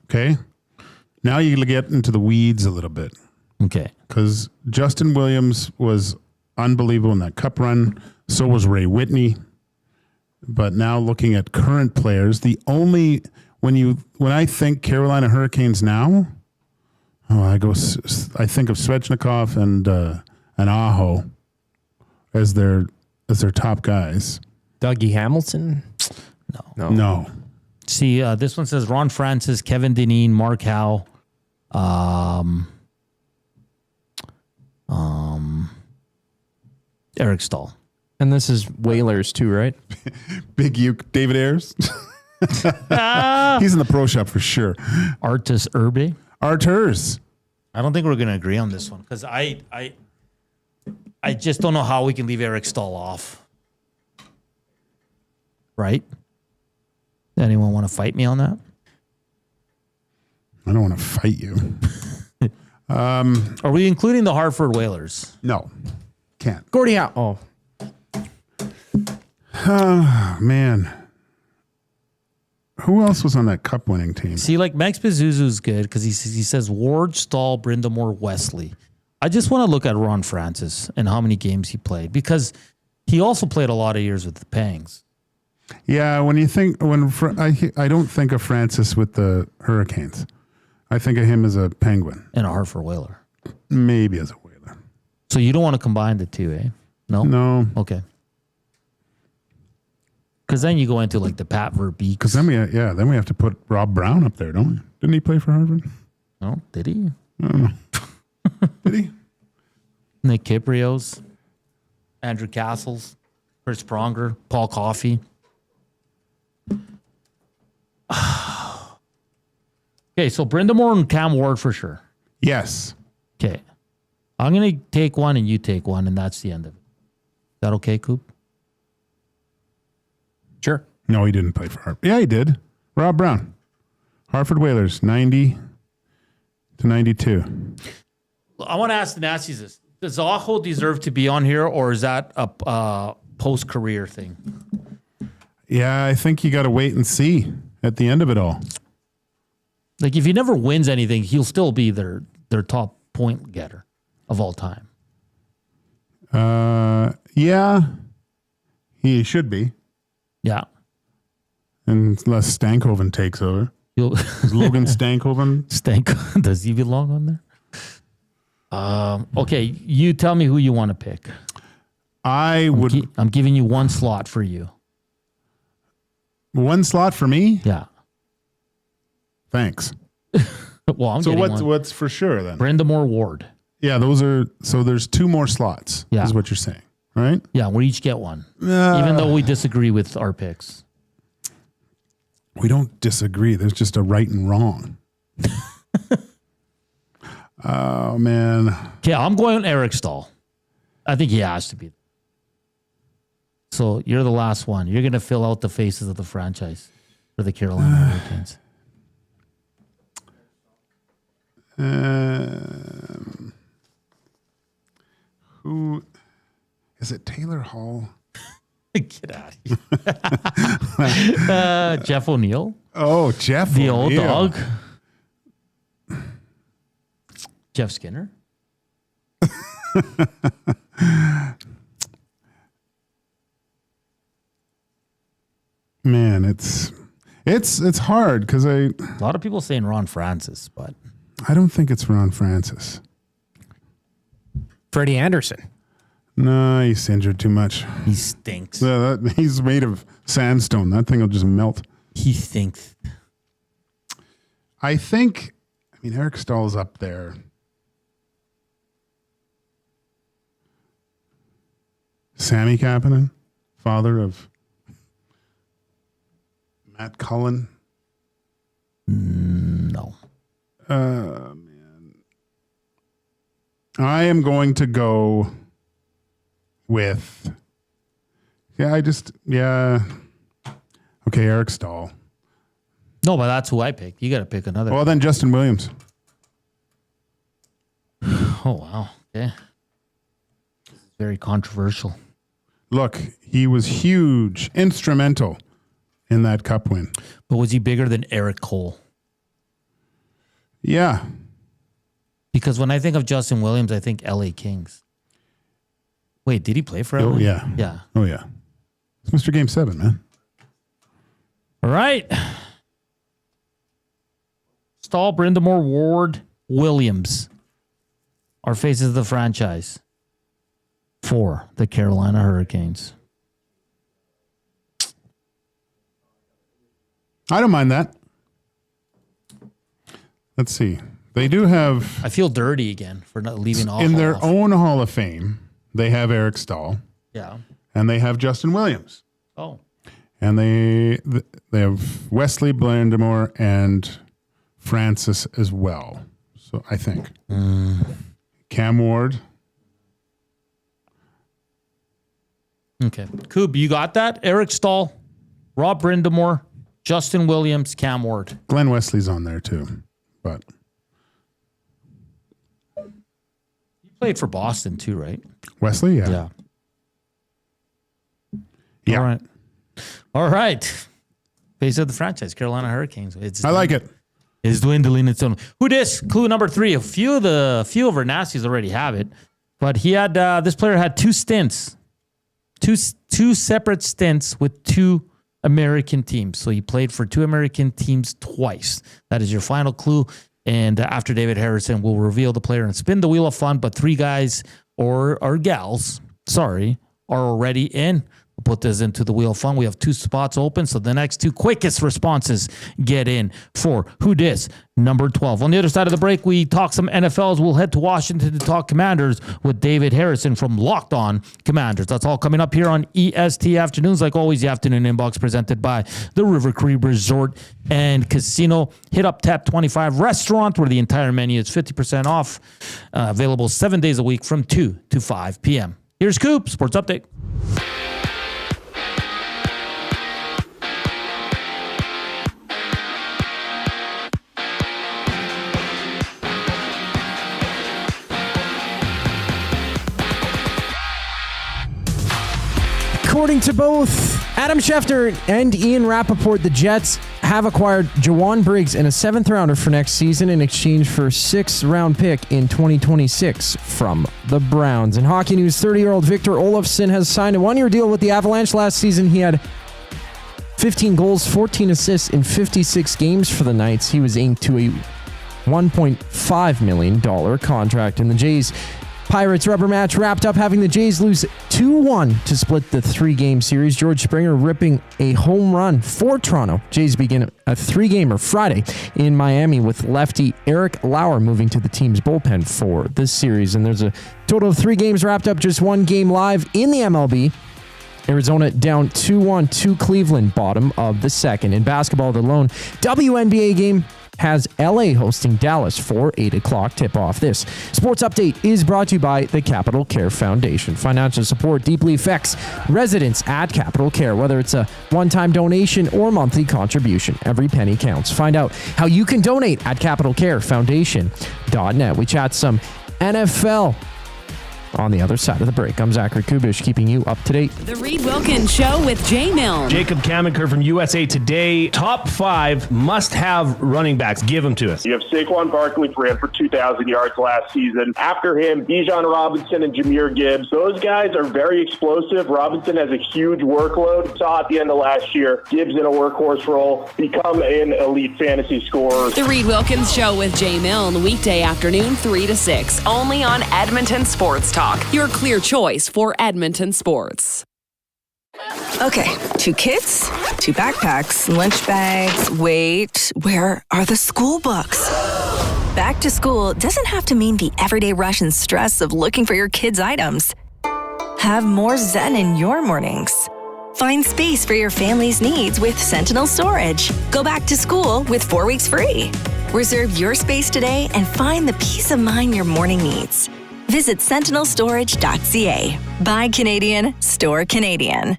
Okay? Now you get into the weeds a little bit. Okay. Because Justin Williams was unbelievable in that cup run. So was Ray Whitney. But now looking at current players, the only when I think Carolina Hurricanes now, I think of Svechnikov and Aho as their top guys. Dougie Hamilton? No. See, this one says Ron Francis, Kevin Dineen, Mark Howe. Eric Stahl. And this is Whalers too, right? Big Uke, David Ayers. He's in the pro shop for sure. Artis Urbe. Arturs. I don't think we're going to agree on this one because I just don't know how we can leave Eric Stahl off. Right? Anyone want to fight me on that? I don't want to fight you. Are we including the Hartford Whalers? No. Can't. Gordie Howe. Oh, man. Who else was on that cup winning team? See, like Max Pazuzu's good because he says Ward, Stahl, Brindamore, Wesley. I just want to look at Ron Francis and how many games he played because he also played a lot of years with the Pangs. Yeah, I don't think of Francis with the Hurricanes. I think of him as a Penguin. And a Hartford Whaler. Maybe as a Whaler. So you don't want to combine the two, eh? No? No. Okay. Because then you go into like the Pat Verbeek. Because then we have to put Rob Brown up there, don't we? Didn't he play for Harvard? No, did he? I don't know. Did he? Nick Kiprios, Andrew Castles, Chris Pronger, Paul Coffey. Okay, so Brindamore and Cam Ward for sure. Yes. Okay. I'm going to take one and you take one, and that's the end of it. Is that okay, Coop? Sure. No, he didn't play for Hartford. Yeah, he did. Rob Brown. Hartford Whalers, 90 to 92. I want to ask the Nazis this. Does Aho deserve to be on here, or is that a post-career thing? Yeah, I think you got to wait and see at the end of it all. Like, if he never wins anything, he'll still be their top point getter of all time. Yeah, he should be. Yeah. Unless Stankoven takes over. Is Logan Stankoven? Does he belong on there? Okay, you tell me who you want to pick. I'm giving you one slot for you. One slot for me? Yeah. Thanks. Well, I'm getting one. What's for sure then? Brindamore Ward. Yeah, there's two more slots. Yeah. Is what you're saying, right? Yeah, we each get one. Even though we disagree with our picks. We don't disagree. There's just a right and wrong. Oh, man. Okay, I'm going Eric Stahl. I think he has to be. So you're the last one. You're going to fill out the faces of the franchise for the Carolina Hurricanes. Who is it? Taylor Hall? Get out of here. Jeff O'Neill. Oh, Jeff the O'Neill. old dog. Jeff Skinner. Man, it's hard because a lot of people saying Ron Francis, but I don't think it's Ron Francis. Freddie Anderson. No, he's injured too much. He stinks. Yeah, he's made of sandstone. That thing will just melt. He stinks. I mean, Eric Stahl's up there. Sammy Kapanen, father of Matt Cullen. No. Man. I am going to go with, okay, Eric Stahl. No, but that's who I picked. You got to pick another. Well, then Justin Williams. Oh, wow. Okay. This is very controversial. Look, he was huge, instrumental in that cup win. But was he bigger than Eric Cole? Yeah. Because when I think of Justin Williams, I think LA Kings. Wait, did he play for LA? Oh, yeah. Yeah. Oh, yeah. It's Mr. Game 7, man. All right. Stahl, Brindamore, Ward, Williams. Our faces of the franchise for the Carolina Hurricanes. I don't mind that. Let's see. They do have... I feel dirty again for not leaving off. In their own Hall of Fame, they have Eric Stahl. Yeah. And they have Justin Williams. Oh. And they have Wesley Blandamore and Francis as well. So I think. Cam Ward. Okay. Koob, you got that? Eric Stahl, Rob Brindamore, Justin Williams, Cam Ward. Glenn Wesley's on there too. But he played for Boston too, right? Wesley, yeah. Yeah. All right. Face of the franchise, Carolina Hurricanes. I like it. It's dwindling its own. Who dis? Clue number 3. A few of our nasties already have it, but he had this player had 2 stints, two separate stints with 2 American teams. So he played for 2 American teams twice. That is your final clue. And after David Harrison, we'll reveal the player and spin the wheel of fun. But 3 guys or gals, are already in. We'll put this into the wheel of fun. We have 2 spots open, so the next 2 quickest responses get in for Who Dis number 12. On the other side of the break, we talk some NFLs. We'll head to Washington to talk Commanders with David Harrison from Locked On Commanders. That's all coming up here on EST Afternoons. Like always, the afternoon inbox presented by the River Cree Resort and Casino. Hit up Tap 25 Restaurant, where the entire menu is 50% off. Available 7 days a week from 2 to 5 p.m. Here's Koob, Sports Update. According to both Adam Schefter and Ian Rappaport, the Jets have acquired Jawan Briggs and a 7th rounder for next season in exchange for a 6th round pick in 2026 from the Browns. In hockey news, 30-year-old Victor Olofsson has signed a 1-year deal with the Avalanche. Last season, he had 15 goals, 14 assists in 56 games for the Knights. He was inked to a $1.5 million contract, and the Jays Pirates rubber match wrapped up, having the Jays lose 2-1 to split the 3-game series. George Springer ripping a home run for Toronto. Jays begin a 3-gamer Friday in Miami, with lefty Eric Lauer moving to the team's bullpen for this series. And there's a total of 3 games wrapped up, just 1 game live in the MLB. Arizona down 2-1 to Cleveland, bottom of the 2nd. In basketball, the lone WNBA game has LA hosting Dallas for 8 o'clock tip-off. This sports update is brought to you by the Capital Care Foundation. Financial support deeply affects residents at Capital Care, whether it's a one-time donation or monthly contribution. Every penny counts. Find out how you can donate at capitalcarefoundation.net. We chat some NFL on the other side of the break. I'm Zach Koob Kubusch, keeping you up to date. The Reed Wilkins Show with Jay Milne. Jacob Kamenker from USA Today. Top 5 must-have running backs. Give them to us. You have Saquon Barkley ran for 2,000 yards last season. After him, Bijan Robinson and Jahmyr Gibbs. Those guys are very explosive. Robinson has a huge workload. Saw at the end of last year, Gibbs in a workhorse role, become an elite fantasy scorer. The Reed Wilkins Show with Jay Milne, weekday afternoon 3 to 6, only on Edmonton Sports Talk. Your clear choice for Edmonton sports. Okay, 2 kids, 2 backpacks, lunch bags. Wait, where are the school books? Back to school doesn't have to mean the everyday rush and stress of looking for your kids' items. Have more zen in your mornings. Find space for your family's needs with Sentinel Storage. Go back to school with 4 weeks free. Reserve your space today and find the peace of mind your morning needs. Visit sentinelstorage.ca. Buy Canadian, store Canadian.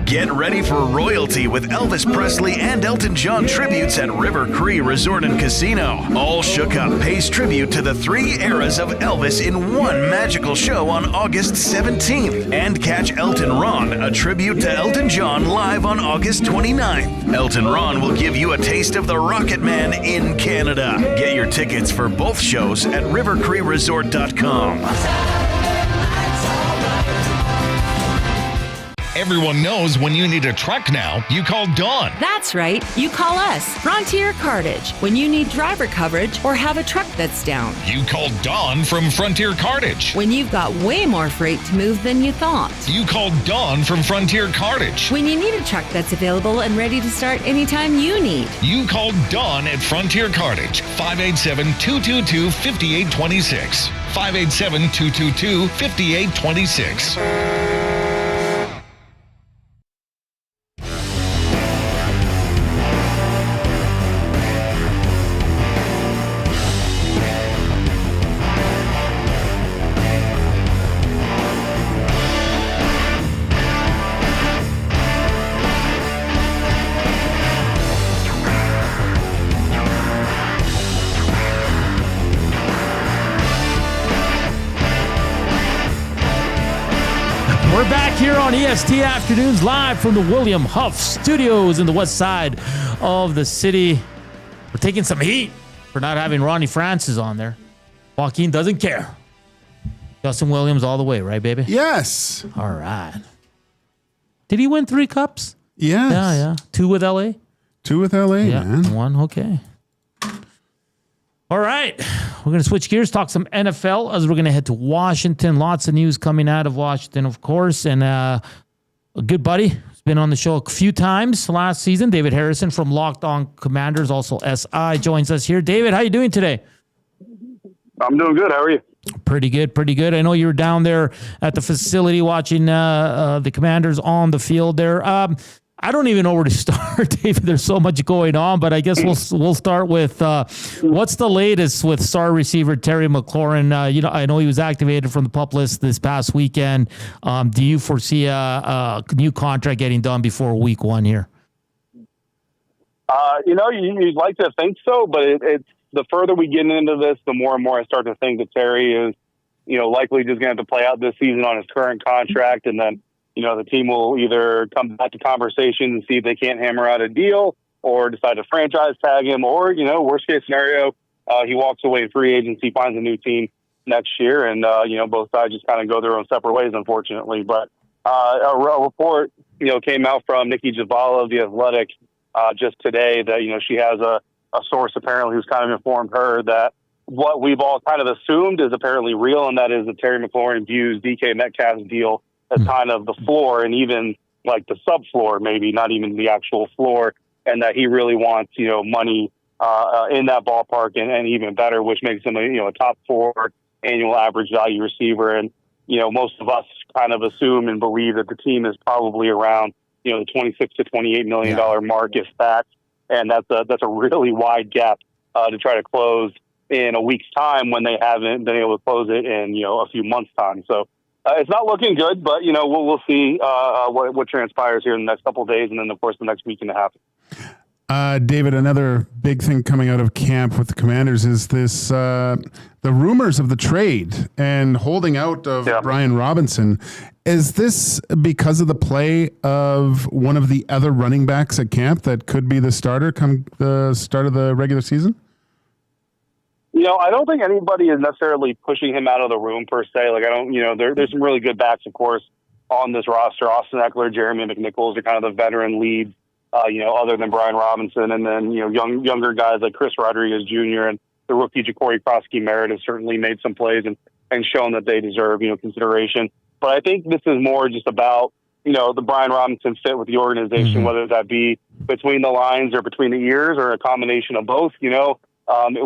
Get ready for royalty with Elvis Presley and Elton John tributes at River Cree Resort and Casino. All Shook Up pays tribute to the 3 eras of Elvis in one magical show on August 17th. And catch Elton Ron, a tribute to Elton John, live on August 29th. Elton Ron will give you a taste of the Rocket Man in Canada. Get your tickets for both shows at rivercreeresort.com. Everyone knows when you need a truck now, you call Dawn. That's right. You call us, Frontier Cartage, when you need driver coverage or have a truck that's down. You call Dawn from Frontier Cartage. When you've got way more freight to move than you thought. You call Dawn from Frontier Cartage. When you need a truck that's available and ready to start anytime you need. You call Dawn at Frontier Cartage, 587-222-5826. 587-222-5826. We're back here on EST Afternoons live from the William Huff Studios in the west side of the city. We're taking some heat for not having Ronnie Francis on there. Joaquin doesn't care. Justin Williams all the way, right, baby? Yes. All right. Did he win 3 cups? Yes. Yeah. 2 with LA? 2 with LA, man. 1, okay. All right. We're going to switch gears, talk some NFL as we're going to head to Washington. Lots of news coming out of Washington, of course. And a good buddy who's been on the show a few times last season, David Harrison from Locked On Commanders, also SI, joins us here. David, how you doing today? I'm doing good. How are you? Pretty good. I know you were down there at the facility watching the Commanders on the field there. I don't even know where to start, David. There's so much going on, but I guess we'll start with what's the latest with star receiver Terry McLaurin? I know he was activated from the PUP list this past weekend. Do you foresee a new contract getting done before week 1 here? You'd like to think so, but it's the further we get into this, the more and more I start to think that Terry is, likely just going to have to play out this season on his current contract, and then the team will either come back to conversation and see if they can't hammer out a deal or decide to franchise tag him, or, worst case scenario, he walks away free agency, finds a new team next year, and, both sides just kind of go their own separate ways, unfortunately. But a report, came out from Nikki Javala of The Athletic just today that, she has a source apparently who's kind of informed her that what we've all kind of assumed is apparently real, and that is that Terry McLaurin views DK Metcalf's deal as kind of the floor, and even like the subfloor, maybe not even the actual floor, and that he really wants, money in that ballpark, and even better, which makes him a top 4 annual average value receiver. And, most of us kind of assume and believe that the team is probably around, the $26 to $28 million mark, if that, and that's a really wide gap to try to close in a week's time when they haven't been able to close it in, a few months' time. So, it's not looking good, but, we'll see what transpires here in the next couple of days, and then, of course, the next week and a half. David, another big thing coming out of camp with the Commanders is this the rumors of the trade and holding out of Brian Robinson. Is this because of the play of one of the other running backs at camp that could be the starter come the start of the regular season? I don't think anybody is necessarily pushing him out of the room per se. Like, I don't, there's some really good backs, of course, on this roster. Austin Eckler, Jeremy McNichols are kind of the veteran leads, other than Brian Robinson. And then, younger guys like Chris Rodriguez Jr. and the rookie Ja'Cory Krosky-Merritt have certainly made some plays and shown that they deserve, consideration. But I think this is more just about, the Brian Robinson fit with the organization, whether that be between the lines or between the ears or a combination of both, we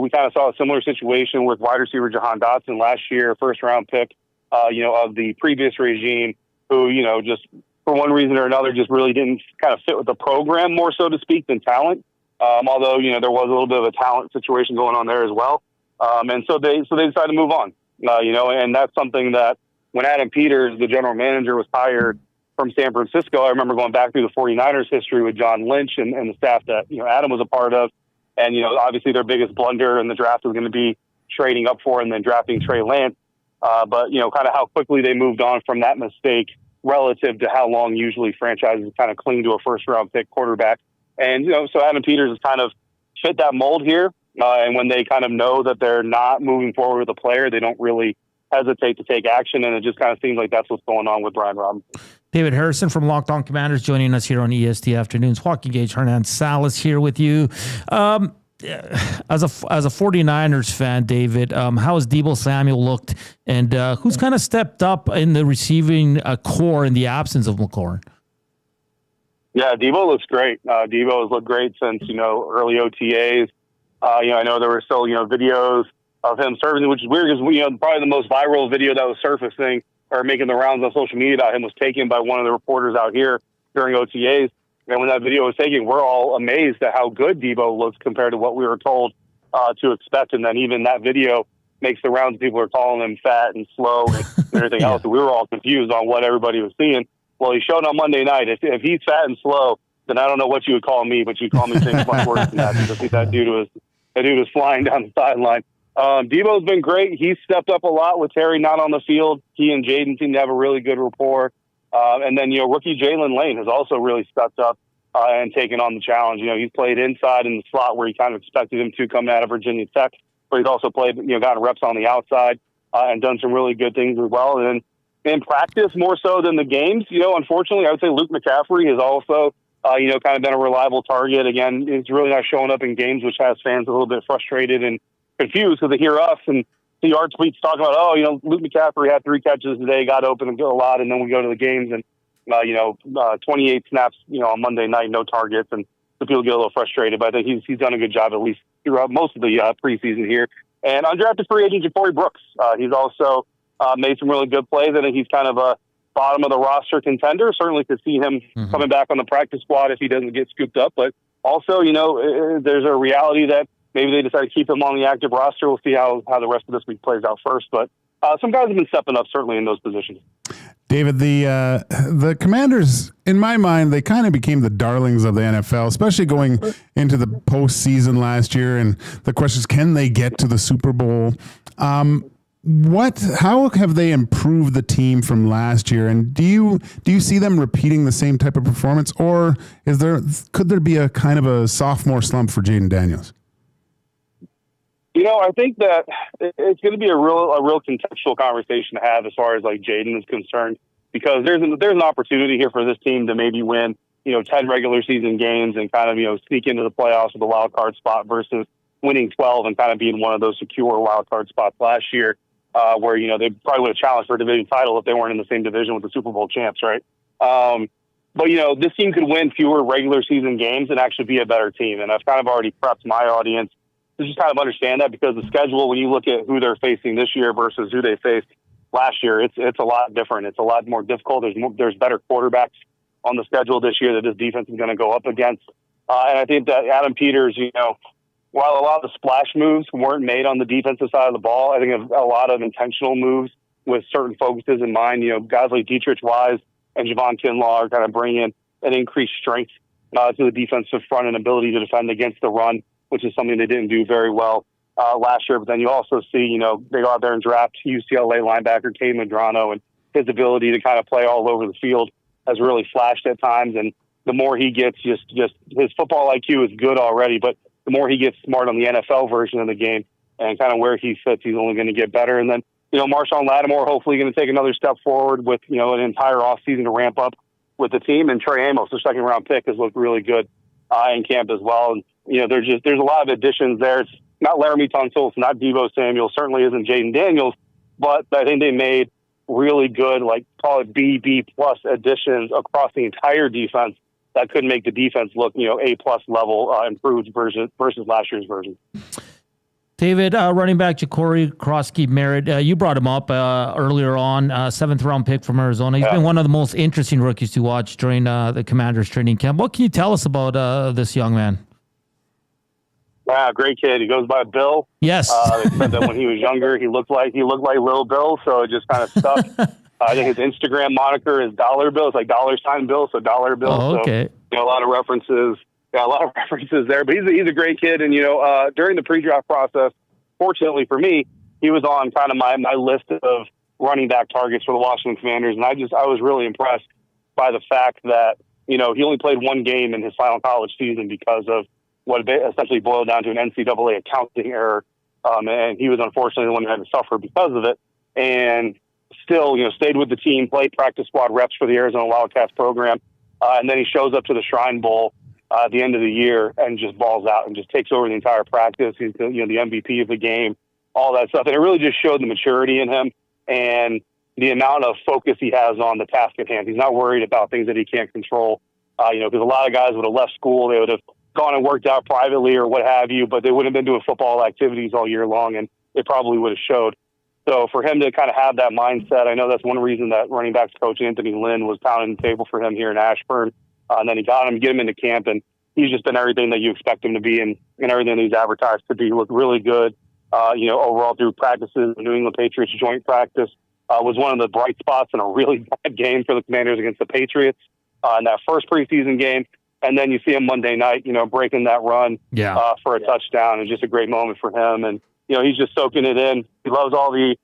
kind of saw a similar situation with wide receiver Jahan Dotson last year, first-round pick, of the previous regime, who, just for one reason or another, just really didn't kind of fit with the program more, so to speak, than talent. Although, there was a little bit of a talent situation going on there as well. And so they decided to move on, and that's something that when Adam Peters, the general manager, was hired from San Francisco, I remember going back through the 49ers history with John Lynch and the staff that, Adam was a part of. And, obviously their biggest blunder in the draft was going to be trading up for and then drafting Trey Lance. But, kind of how quickly they moved on from that mistake relative to how long usually franchises kind of cling to a first-round pick quarterback. And, so Adam Peters has kind of fit that mold here. And when they kind of know that they're not moving forward with a player, they don't really hesitate to take action, and it just kind of seems like that's what's going on with Brian Robinson. David Harrison from Locked On Commanders joining us here on EST Afternoons. Joaquin Gage, Hernan, Salas here with you. As a 49ers fan, David, how has Deebo Samuel looked, and who's kind of stepped up in the receiving core in the absence of McLaurin? Yeah, Deebo looks great. Deebo has looked great since, early OTAs. I know there were still, videos of him serving, which is weird because, probably the most viral video that was surfacing or making the rounds on social media about him was taken by one of the reporters out here during OTAs. And when that video was taken, we're all amazed at how good Deebo looks compared to what we were told to expect. And then even that video makes the rounds. People are calling him fat and slow and everything else. And we were all confused on what everybody was seeing. Well, he showed on Monday night. If he's fat and slow, then I don't know what you would call me, but you'd call me things much worse than that. Because I think that dude was flying down the sideline. Deebo's been great. He's stepped up a lot with Terry not on the field. He and Jaden seem to have a really good rapport. And then, rookie Jalen Lane has also really stepped up and taken on the challenge. He's played inside in the slot where he kind of expected him to coming out of Virginia Tech, but he's also played, gotten reps on the outside and done some really good things as well. And then in practice, more so than the games, unfortunately, I would say Luke McCaffrey has also, kind of been a reliable target. Again, he's really not showing up in games, which has fans a little bit frustrated and confused because they hear us and see our tweets talking about, Luke McCaffrey had 3 catches today, got open a lot, and then we go to the games and 28 snaps, on Monday night, no targets, and the people get a little frustrated. But I think he's done a good job at least throughout most of the preseason here. And undrafted free agent Ja'Cory Brooks, he's also made some really good plays. I think he's kind of a bottom of the roster contender. Certainly could see him coming back on the practice squad if he doesn't get scooped up. But also, there's a reality that maybe they decide to keep him on the active roster. We'll see how the rest of this week plays out first. But some guys have been stepping up certainly in those positions. David, the Commanders, in my mind, they kind of became the darlings of the NFL, especially going into the postseason last year. And the question is, can they get to the Super Bowl? How have they improved the team from last year? And do you see them repeating the same type of performance, or could there be a kind of a sophomore slump for Jaden Daniels? I think that it's going to be a real contextual conversation to have as far as like Jaden is concerned, because there's an opportunity here for this team to maybe win, 10 regular season games and kind of, sneak into the playoffs with a wild card spot versus winning 12 and kind of being one of those secure wild card spots last year, where, they probably would have challenged for a division title if they weren't in the same division with the Super Bowl champs, right? But, this team could win fewer regular season games and actually be a better team. And I've kind of already prepped my audience to just kind of understand that, because the schedule, when you look at who they're facing this year versus who they faced last year, it's a lot different. It's a lot more difficult. There's better quarterbacks on the schedule this year that this defense is going to go up against. And I think that Adam Peters, while a lot of the splash moves weren't made on the defensive side of the ball, I think a lot of intentional moves with certain focuses in mind. Guys like Dietrich Wise and Javon Kinlaw are kind of bringing an increased strength to the defensive front and ability to defend against the run, which is something they didn't do very well last year. But then you also see, they go out there and draft UCLA linebacker Kay Medrano, and his ability to kind of play all over the field has really flashed at times. And the more he gets, just his football IQ is good already, but the more he gets smart on the NFL version of the game and kind of where he fits, he's only going to get better. And then, Marshawn Lattimore hopefully going to take another step forward with, an entire offseason to ramp up with the team. And Trey Amos, the 2nd round pick, has looked really good in camp as well. And, there's a lot of additions there. It's not Laramie Tunsil, it's not Deebo Samuel, certainly isn't Jaden Daniels, but I think they made really good, call it B+ additions across the entire defense that could make the defense look, A+ level improved versus last year's version. David, running back Ja'Cory Merritt, you brought him up earlier on, 7th round pick from Arizona. He's been one of the most interesting rookies to watch during the Commanders training camp. What can you tell us about this young man? Wow, great kid. He goes by Bill. Yes. They said that when he was younger, he looked like Little Bill, so it just kind of stuck. I think his Instagram moniker is Dollar Bill. It's like $sign Bill, so Dollar Bill. Oh, okay. So, a lot of references. Yeah, a lot of references there. But he's a great kid, and during the pre-draft process, fortunately for me, he was on kind of my list of running back targets for the Washington Commanders, and I was really impressed by the fact that he only played one game in his final college season because of what essentially boiled down to an NCAA accounting error, and he was unfortunately the one who had to suffer because of it. and still, stayed with the team, played practice squad reps for the Arizona Wildcats program. And then he shows up to the Shrine Bowl at the end of the year and just balls out and just takes over the entire practice. He's the MVP of the game, all that stuff. And it really just showed the maturity in him and the amount of focus he has on the task at hand. He's not worried about things that he can't control. Because a lot of guys would have left school, they would have gone and worked out privately or what have you, but they wouldn't have been doing football activities all year long, and it probably would have showed. So for him to kind of have that mindset, I know that's one reason that running backs coach Anthony Lynn was pounding the table for him here in Ashburn. And then he got him, get him into camp, and he's just been everything that you expect him to be and everything that he's advertised to be. Looked really good, overall through practices. The New England Patriots joint practice was one of the bright spots in a really bad game for the Commanders against the Patriots in that first preseason game. And then you see him Monday night, breaking that run for a touchdown. It's just a great moment for him. And, he's just soaking it in. He loves all the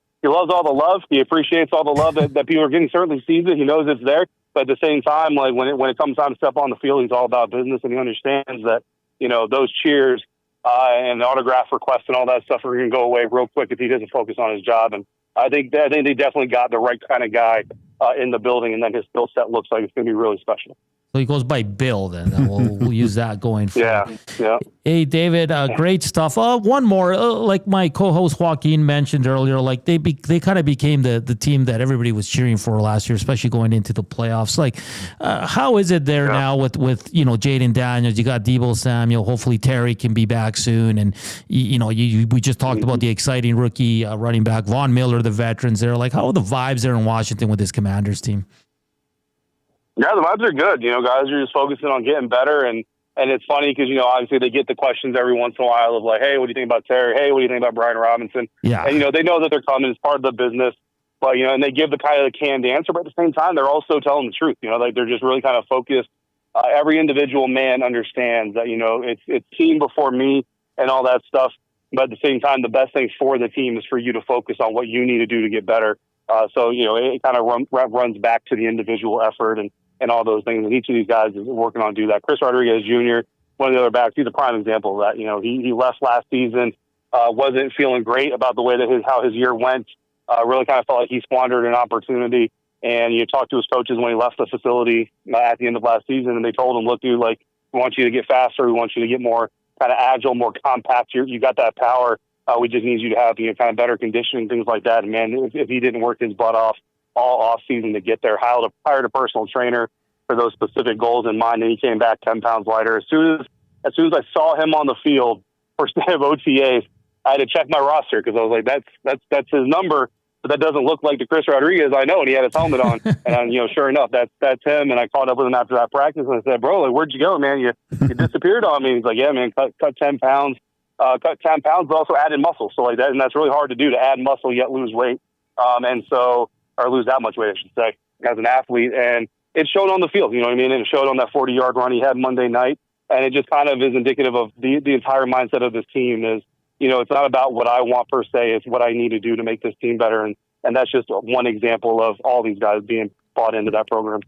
love. He appreciates all the love that people are getting. Certainly sees it. He knows it's there. But at the same time, like when it comes time to step on the field, he's all about business, and he understands that, those cheers and autograph requests and all that stuff are going to go away real quick if he doesn't focus on his job. And I think they definitely got the right kind of guy in the building, and then his skill set looks like it's going to be really special. So he goes by Bill then. We'll use that going forward. Yeah. Hey, David, great stuff. One more, like my co-host Joaquin mentioned earlier, like they kind of became the team that everybody was cheering for last year, especially going into the playoffs. Like, how is it there now with Jaden Daniels? You got Deebo Samuel. Hopefully Terry can be back soon. And, we just talked about the exciting rookie running back, Von Miller, the veterans there. Like, how are the vibes there in Washington with this Commanders team? Yeah, the vibes are good. Guys are just focusing on getting better. And it's funny because, obviously they get the questions every once in a while of like, hey, what do you think about Terry? Hey, what do you think about Brian Robinson? Yeah. And, they know that they're coming as part of the business. But, and they give the kind of the canned answer. But at the same time, they're also telling the truth. Like they're just really kind of focused. Every individual man understands that, it's team before me and all that stuff. But at the same time, the best thing for the team is for you to focus on what you need to do to get better. So, it kind of runs back to the individual effort and all those things. And each of these guys is working on do that. Chris Rodriguez Jr., one of the other backs, he's a prime example of that. He left last season, wasn't feeling great about the way that how his year went. Really kind of felt like he squandered an opportunity. And you talked to his coaches when he left the facility at the end of last season, and they told him, look, dude, like, we want you to get faster. We want you to get more kind of agile, more compact. You got that power. We just need you to have, kind of better conditioning, things like that. And man, if he didn't work his butt off all off season to get there, hired a personal trainer for those specific goals in mind, and he came back 10 pounds lighter. As soon as I saw him on the field first day of OTAs, I had to check my roster because I was like, that's his number, but that doesn't look like the Chris Rodriguez I know. And he had his helmet on, and sure enough, that's him. And I caught up with him after that practice, and I said, bro, like, where'd you go, man? You disappeared on me. He's like, yeah, man, cut 10 pounds. Cut 10 pounds, but also added muscle. So like that, and that's really hard to do, to add muscle yet lose weight. Or lose that much weight, I should say, as an athlete. And it showed on the field, you know what I mean? And it showed on that 40-yard run he had Monday night. And it just kind of is indicative of the entire mindset of this team is, it's not about what I want per se, it's what I need to do to make this team better. And that's just one example of all these guys being bought into that program.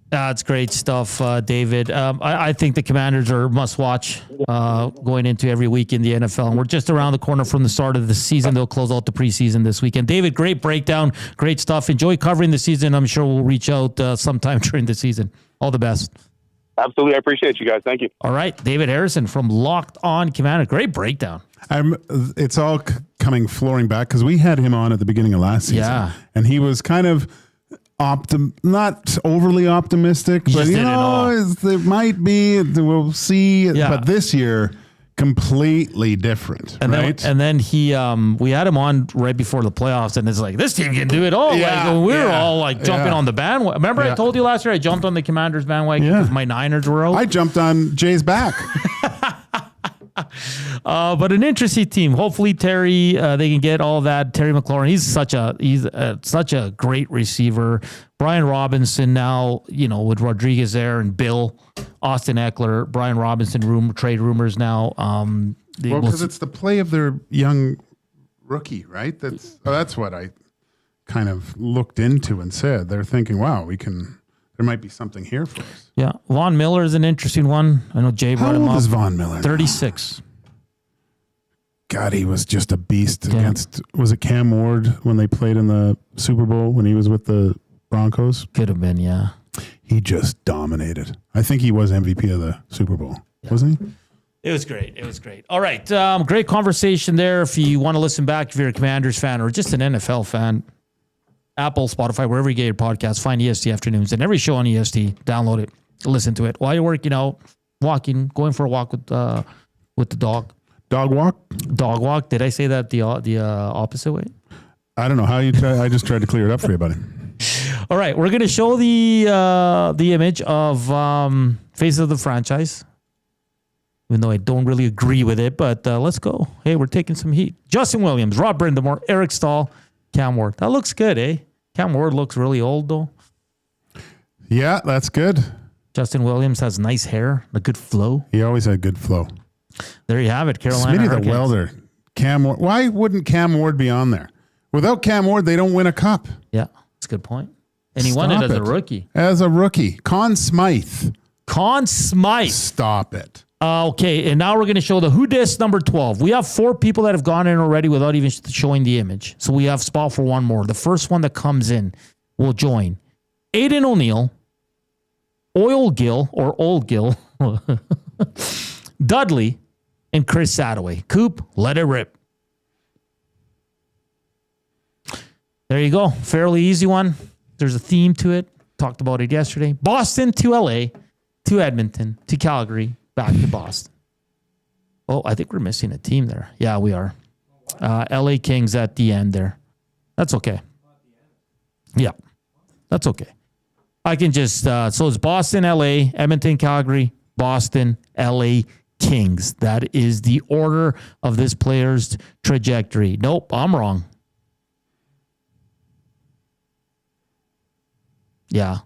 That's great stuff, David. I think the Commanders are must-watch going into every week in the NFL. And we're just around the corner from the start of the season. They'll close out the preseason this weekend. David, great breakdown, great stuff. Enjoy covering the season. I'm sure we'll reach out sometime during the season. All the best. Absolutely. I appreciate you guys. Thank you. All right. David Harrison from Locked On Commanders. Great breakdown. It's all coming flooring back because we had him on at the beginning of last season. Yeah. And he was kind of not overly optimistic, but there might be, we'll see. Yeah. But this year, completely different, and right? Then he, we had him on right before the playoffs, and it's like, this team can do it all. Yeah, like, we were all like jumping on the bandwagon. Remember I told you last year I jumped on the Commanders bandwagon because my Niners were out? I jumped on Jay's back. But an interesting team. Hopefully Terry, they can get all that. Terry McLaurin, he's such a great receiver. Brian Robinson now, with Rodriguez there and Bill, Austin Eckler, Brian Robinson trade rumors now. Because it's the play of their young rookie, right? That's what I kind of looked into and said. They're thinking, wow, there might be something here for us. Yeah. Von Miller is an interesting one. I know Jay brought him up. How old is Von Miller? 36. God, he was just a beast against, was it Cam Ward when they played in the Super Bowl when he was with the Broncos? Could have been, yeah. He just dominated. I think he was MVP of the Super Bowl, wasn't he? It was great. It was great. All right. Great conversation there. If you want to listen back, if you're a Commanders fan or just an NFL fan, Apple, Spotify, wherever you get your podcasts, find EST Afternoons. And every show on EST, download it, listen to it. While you're working out, walking, going for a walk with the dog. Dog walk? Dog walk. Did I say that the opposite way? I don't know how you try. I just tried to clear it up for you, buddy. All right. We're going to show the image of Face of the Franchise. Even though I don't really agree with it, but let's go. Hey, we're taking some heat. Justin Williams, Rob Brindamore, Eric Stahl, Cam Ward. That looks good, eh? Cam Ward looks really old, though. Yeah, that's good. Justin Williams has nice hair, a good flow. He always had good flow. There you have it, Carolina Smitty Hurricanes. the welder. Cam Ward. Why wouldn't Cam Ward be on there? Without Cam Ward, they don't win a cup. Yeah, that's a good point. And he won it as a rookie. As a rookie. Conn Smythe. Conn Smythe. Stop it. Okay, and now we're going to show the Who Dis number 12. We have 4 people that have gone in already without even showing the image. So we have spot for one more. The first one that comes in will join Aiden O'Neill, Old Gill, Dudley, and Chris Sadaway. Coop, let it rip. There you go. Fairly easy one. There's a theme to it. Talked about it yesterday. Boston to LA, to Edmonton, to Calgary, back to Boston. Oh, I think we're missing a team there. Yeah, we are. LA Kings at the end there. That's okay. Yeah, that's okay. I can just, so it's Boston, LA, Edmonton, Calgary, Boston, LA Kings. That is the order of this player's trajectory. Nope, I'm wrong. Yeah.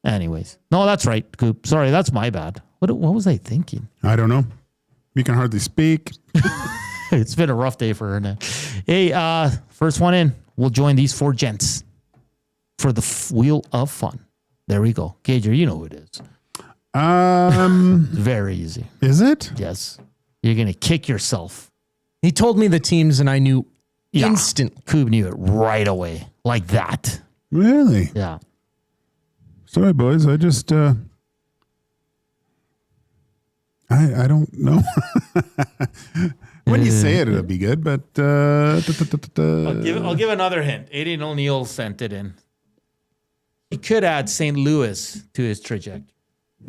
Anyways. No, that's right, Coop. Sorry, that's my bad. What was I thinking? I don't know. You can hardly speak. It's been a rough day for her now. Hey, first one in. We'll join these 4 gents for the Wheel of Fun. There we go. Gager, you know who it is. Very easy. Is it? Yes. You're going to kick yourself. He told me the teams and I knew instant. Koob knew it right away. Like that. Really? Yeah. Sorry, boys. I just... I don't know. When you say it, it'll be good, but... I'll give another hint. Aiden O'Neill sent it in. He could add St. Louis to his trajectory.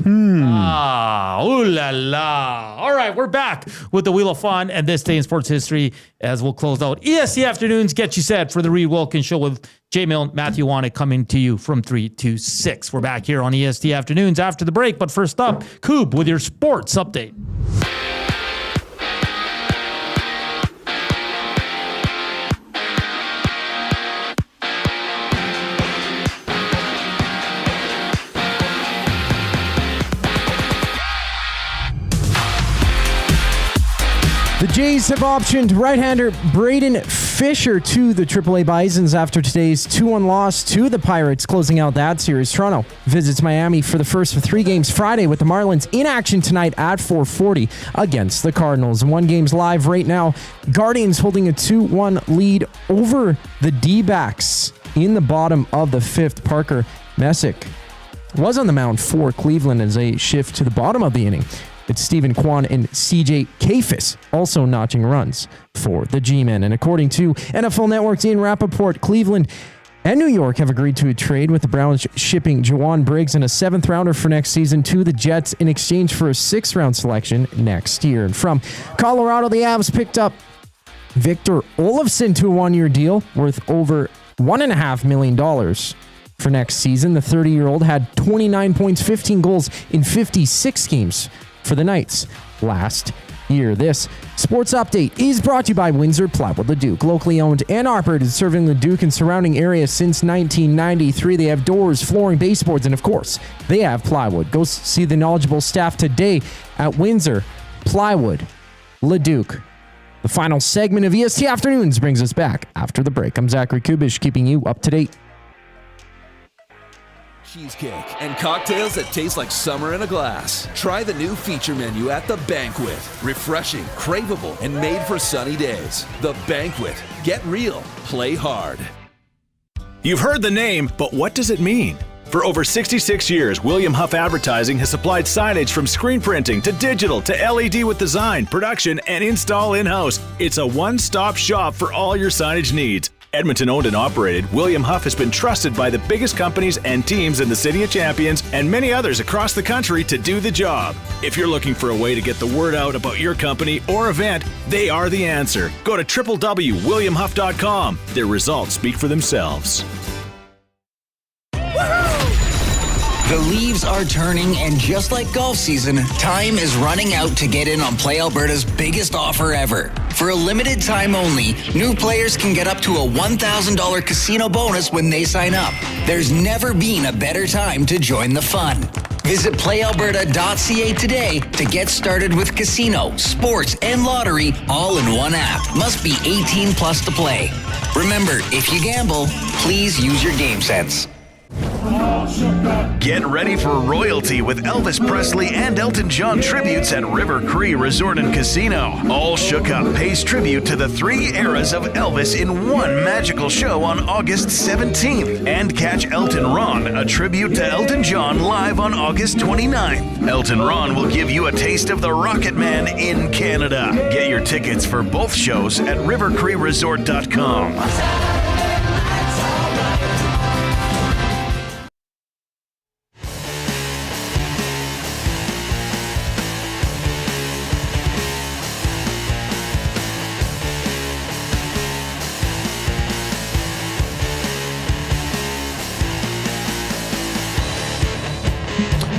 Ooh la la. All right, we're back with the Wheel of Fun and this day in sports history as we'll close out EST Afternoons. Get you set for the Reed Wilkins Show with Jay Milne, Matthew Wannick coming to you from 3 to 6. We're back here on EST Afternoons after the break, but first up, Koob with your sports update. The Jays have optioned right-hander Braden Fisher to the AAA Bisons after today's 2-1 loss to the Pirates, closing out that series. Toronto visits Miami for the first of 3 games Friday, with the Marlins in action tonight at 4:40 against the Cardinals. 1 game's live right now. Guardians holding a 2-1 lead over the D-backs in the bottom of the 5th. Parker Messick was on the mound for Cleveland as they shift to the bottom of the inning. It's Stephen Kwan and CJ Kafis also notching runs for the G-Men. And according to NFL Network's Ian Rappaport, Cleveland and New York have agreed to a trade, with the Browns shipping Juwan Briggs and a 7th rounder for next season to the Jets in exchange for a 6th-round selection next year. And from Colorado, the Avs picked up Victor Olofsson to a 1-year deal worth over $1.5 million. For next season. The 30-year-old had 29 points, 15 goals in 56 games for the Knights last year. This sports update is brought to you by Windsor Plywood Leduc, locally owned and operated, serving Leduc and surrounding areas since 1993. They have doors, flooring, baseboards, and of course, they have plywood. Go see the knowledgeable staff today at Windsor Plywood Leduc. The final segment of EST Afternoons brings us back after the break. I'm Zach Koob Kubusch, keeping you up to date. cheesecake, and cocktails that taste like summer in a glass. Try the new feature menu at The Banquet. Refreshing, craveable, and made for sunny days. The Banquet. Get real. Play hard. You've heard the name, but what does it mean? For over 66 years, William Huff Advertising has supplied signage from screen printing to digital to LED with design, production, and install in-house. It's a one-stop shop for all your signage needs. Edmonton owned and operated, William Huff has been trusted by the biggest companies and teams in the City of Champions and many others across the country to do the job. If you're looking for a way to get the word out about your company or event, they are the answer. Go to www.williamhuff.com. Their results speak for themselves. The leaves are turning, and just like golf season, time is running out to get in on Play Alberta's biggest offer ever. For a limited time only, new players can get up to a $1,000 casino bonus when they sign up. There's never been a better time to join the fun. Visit playalberta.ca today to get started with casino, sports, and lottery all in one app. Must be 18 plus to play. Remember, if you gamble, please use your game sense. Get ready for royalty with Elvis Presley and Elton John tributes at River Cree Resort and Casino. All Shook Up pays tribute to the 3 eras of Elvis in one magical show on August 17th. And catch Elton Ron, a tribute to Elton John, live on August 29th. Elton Ron will give you a taste of the Rocket Man in Canada. Get your tickets for both shows at rivercreeresort.com.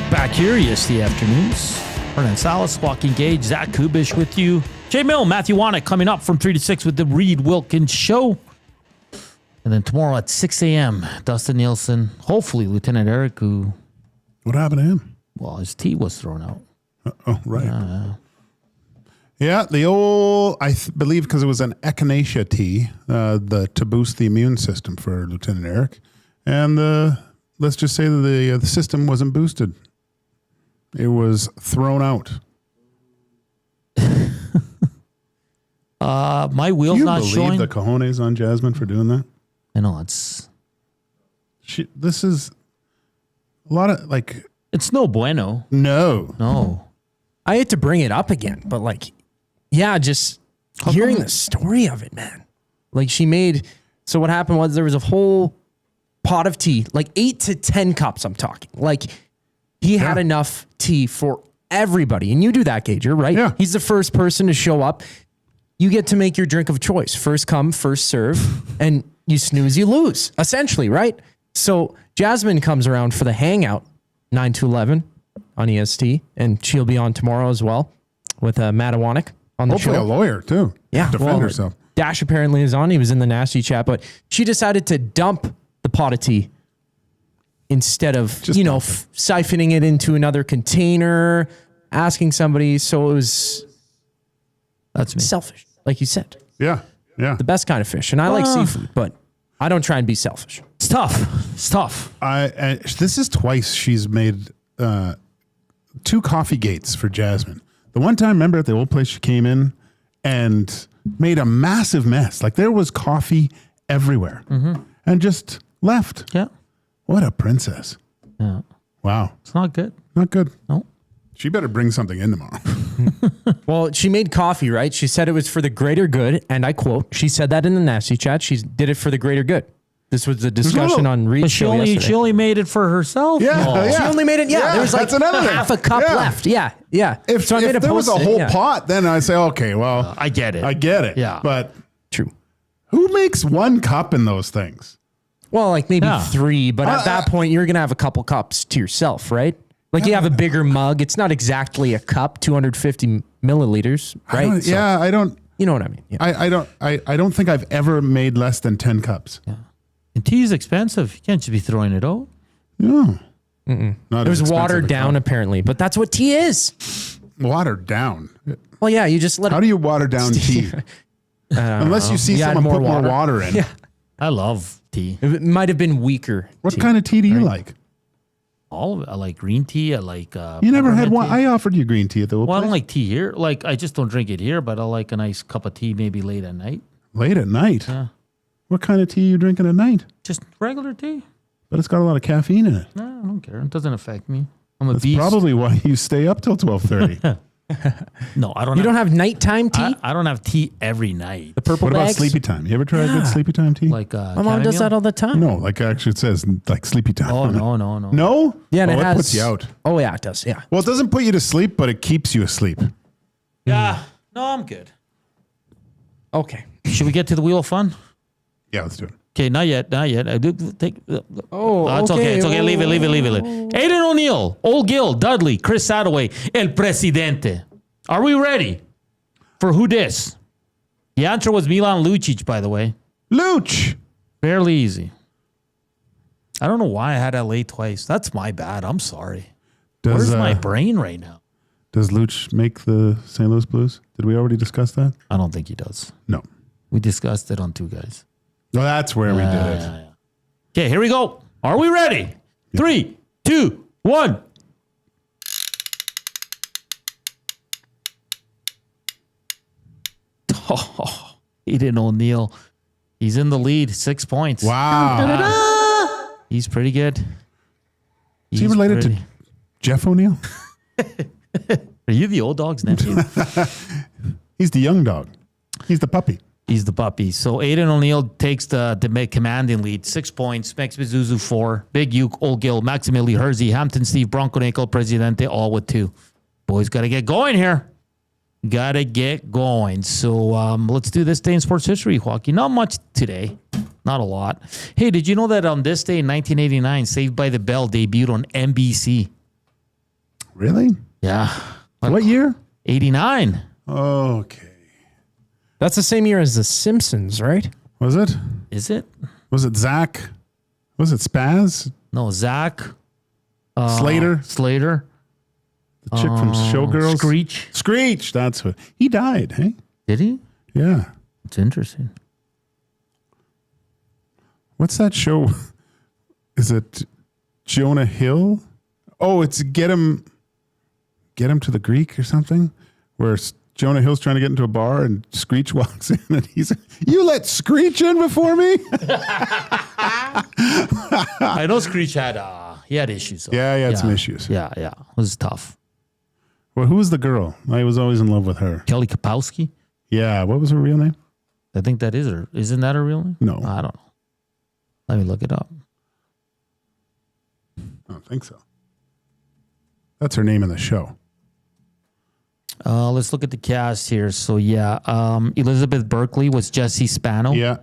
Back here, EST Afternoons. Hernan Salas, Joaquin Gage, Zach Kubusch with you. Jay Mill, Matthew Wannick coming up from 3 to 6 with the Reed Wilkins Show. And then tomorrow at 6 a.m., Dustin Nielsen, hopefully Lieutenant Eric, who... What happened to him? Well, his tee was thrown out. Oh, right. Yeah, the old, believe because it was an echinacea tea to boost the immune system for Lieutenant Eric. And let's just say that the system wasn't boosted. It was thrown out. My wheel's not showing. Do you believe the cojones on Jasmine for doing that? I know, it's... This is a lot of, like... It's no bueno. No. I hate to bring it up again, but like, yeah, just hearing the story of it, man. Like she made... So what happened was there was a whole pot of tea, like 8 to 10 cups I'm talking. Like... He had enough tea for everybody. And you do that, Gager, right? Yeah. He's the first person to show up. You get to make your drink of choice. First come, first serve. And you snooze, you lose, essentially, right? So Jasmine comes around for the hangout, 9 to 11 on EST. And she'll be on tomorrow as well with Matt Iwanek on the Hopefully show. a lawyer, too. Yeah. Defend herself. Dash apparently is on. He was in the nasty chat. But she decided to dump the pot of tea instead of, siphoning it into another container, asking somebody. So it was selfish, like you said. Yeah. The best kind of fish. And I like seafood, but I don't try and be selfish. It's tough. This is twice she's made 2 coffee gates for Jasmine. The one time, remember at the old place, she came in and made a massive mess. Like there was coffee everywhere and just left. Yeah. What a princess. Yeah. Wow. It's not good. Not good. No. She better bring something in tomorrow. Well, she made coffee, right? She said it was for the greater good. And I quote, she said that in the nasty chat. She did it for the greater good. This was the discussion on Reed's show yesterday. She only made it for herself? Yeah. She only made it, there was like half a cup left. Yeah. If there was a whole pot, then I say, okay, well. I get it. Yeah. But true. Who makes 1 cup in those things? Well, like maybe 3, but at that point, you're going to have a couple cups to yourself, right? Like you have a bigger mug. It's not exactly a cup, 250 milliliters, right? I don't. You know what I mean? Yeah. I don't think I've ever made less than 10 cups. Yeah. And tea is expensive. You can't just be throwing it out. No. It was watered down, apparently, but that's what tea is. Watered down? Well, yeah, you just let How do you water down tea? Unless you see someone put more water in. Yeah. I love tea. It might have been weaker. What kind of tea do you like? All of it. I like green tea. I like. You never had peppermint one. tea. I offered you green tea at the old Well, I place. don't like tea here. Like, I just don't drink it here, but I like a nice cup of tea maybe late at night. Late at night? Yeah. What kind of tea are you drinking at night? Just regular tea. But it's got a lot of caffeine in it. No, I don't care. It doesn't affect me. I'm a That's beast. probably why you stay up till 12:30. No, I don't. You don't have nighttime tea? I don't have tea every night. The purple What about bags? sleepy time? You ever tried good sleepy time tea? Like My mom does that all the time. No, like actually it says like sleepy time. Oh, on it. no. No? Yeah, and Oh, it has. puts you out. Oh, yeah, it does. Yeah. Well, it doesn't put you to sleep, but it keeps you asleep. Yeah. No, I'm good. Okay. Should we get to the wheel of fun? Yeah, let's do it. Okay, not yet. I do take. Oh, it's okay. It's okay. Leave it. Aiden O'Neill, Old Gill, Dudley, Chris Sadaway, El Presidente. Are we ready for who dis? The answer was Milan Lucic, by the way. Luch. Fairly easy. I don't know why I had LA twice. That's my bad. I'm sorry. Where's my brain right now? Does Luch make the St. Louis Blues? Did we already discuss that? I don't think he does. No. We discussed it on Two Guys. Well, that's where we did it. Yeah. Okay, here we go. Are we ready? 3, 2, 1. Oh, Aiden O'Neill. He's in the lead, 6 points. Wow. He's pretty good. Is he related to Jeff O'Neill? Are you the old dog's nephew? He's the young dog. He's the puppy. He's the puppy. So Aiden O'Neill takes the commanding lead. 6 points. Max Mizuzu 4. Big Uke, Old Gill, Maximili, Hersey, Hampton Steve, Bronco Nickel, Presidente, all with 2. Boys got to get going here. Got to get going. So let's do this day in sports history, Joaquin. Not much today. Not a lot. Hey, did you know that on this day in 1989, Saved by the Bell debuted on NBC? Really? Yeah. What year? 89. Okay. That's the same year as The Simpsons, right? Was it? Is it? Was it Zach? Was it Spaz? No, Zach. Slater? Slater. The chick from Showgirls? Screech. That's what. He died, hey? Did he? Yeah. It's interesting. What's that show? Is it Jonah Hill? Oh, it's Get Him to the Greek or something? Where Jonah Hill's trying to get into a bar and Screech walks in and he's, you let Screech in before me? I know Screech had issues. Though. Yeah, he had some issues. Yeah. It was tough. Well, who was the girl? I was always in love with her. Kelly Kapowski? Yeah, what was her real name? I think that is her. Isn't that her real name? No. I don't know. Let me look it up. I don't think so. That's her name in the show. Let's look at the cast here. So, Elizabeth Berkley was Jessie Spano. Yeah.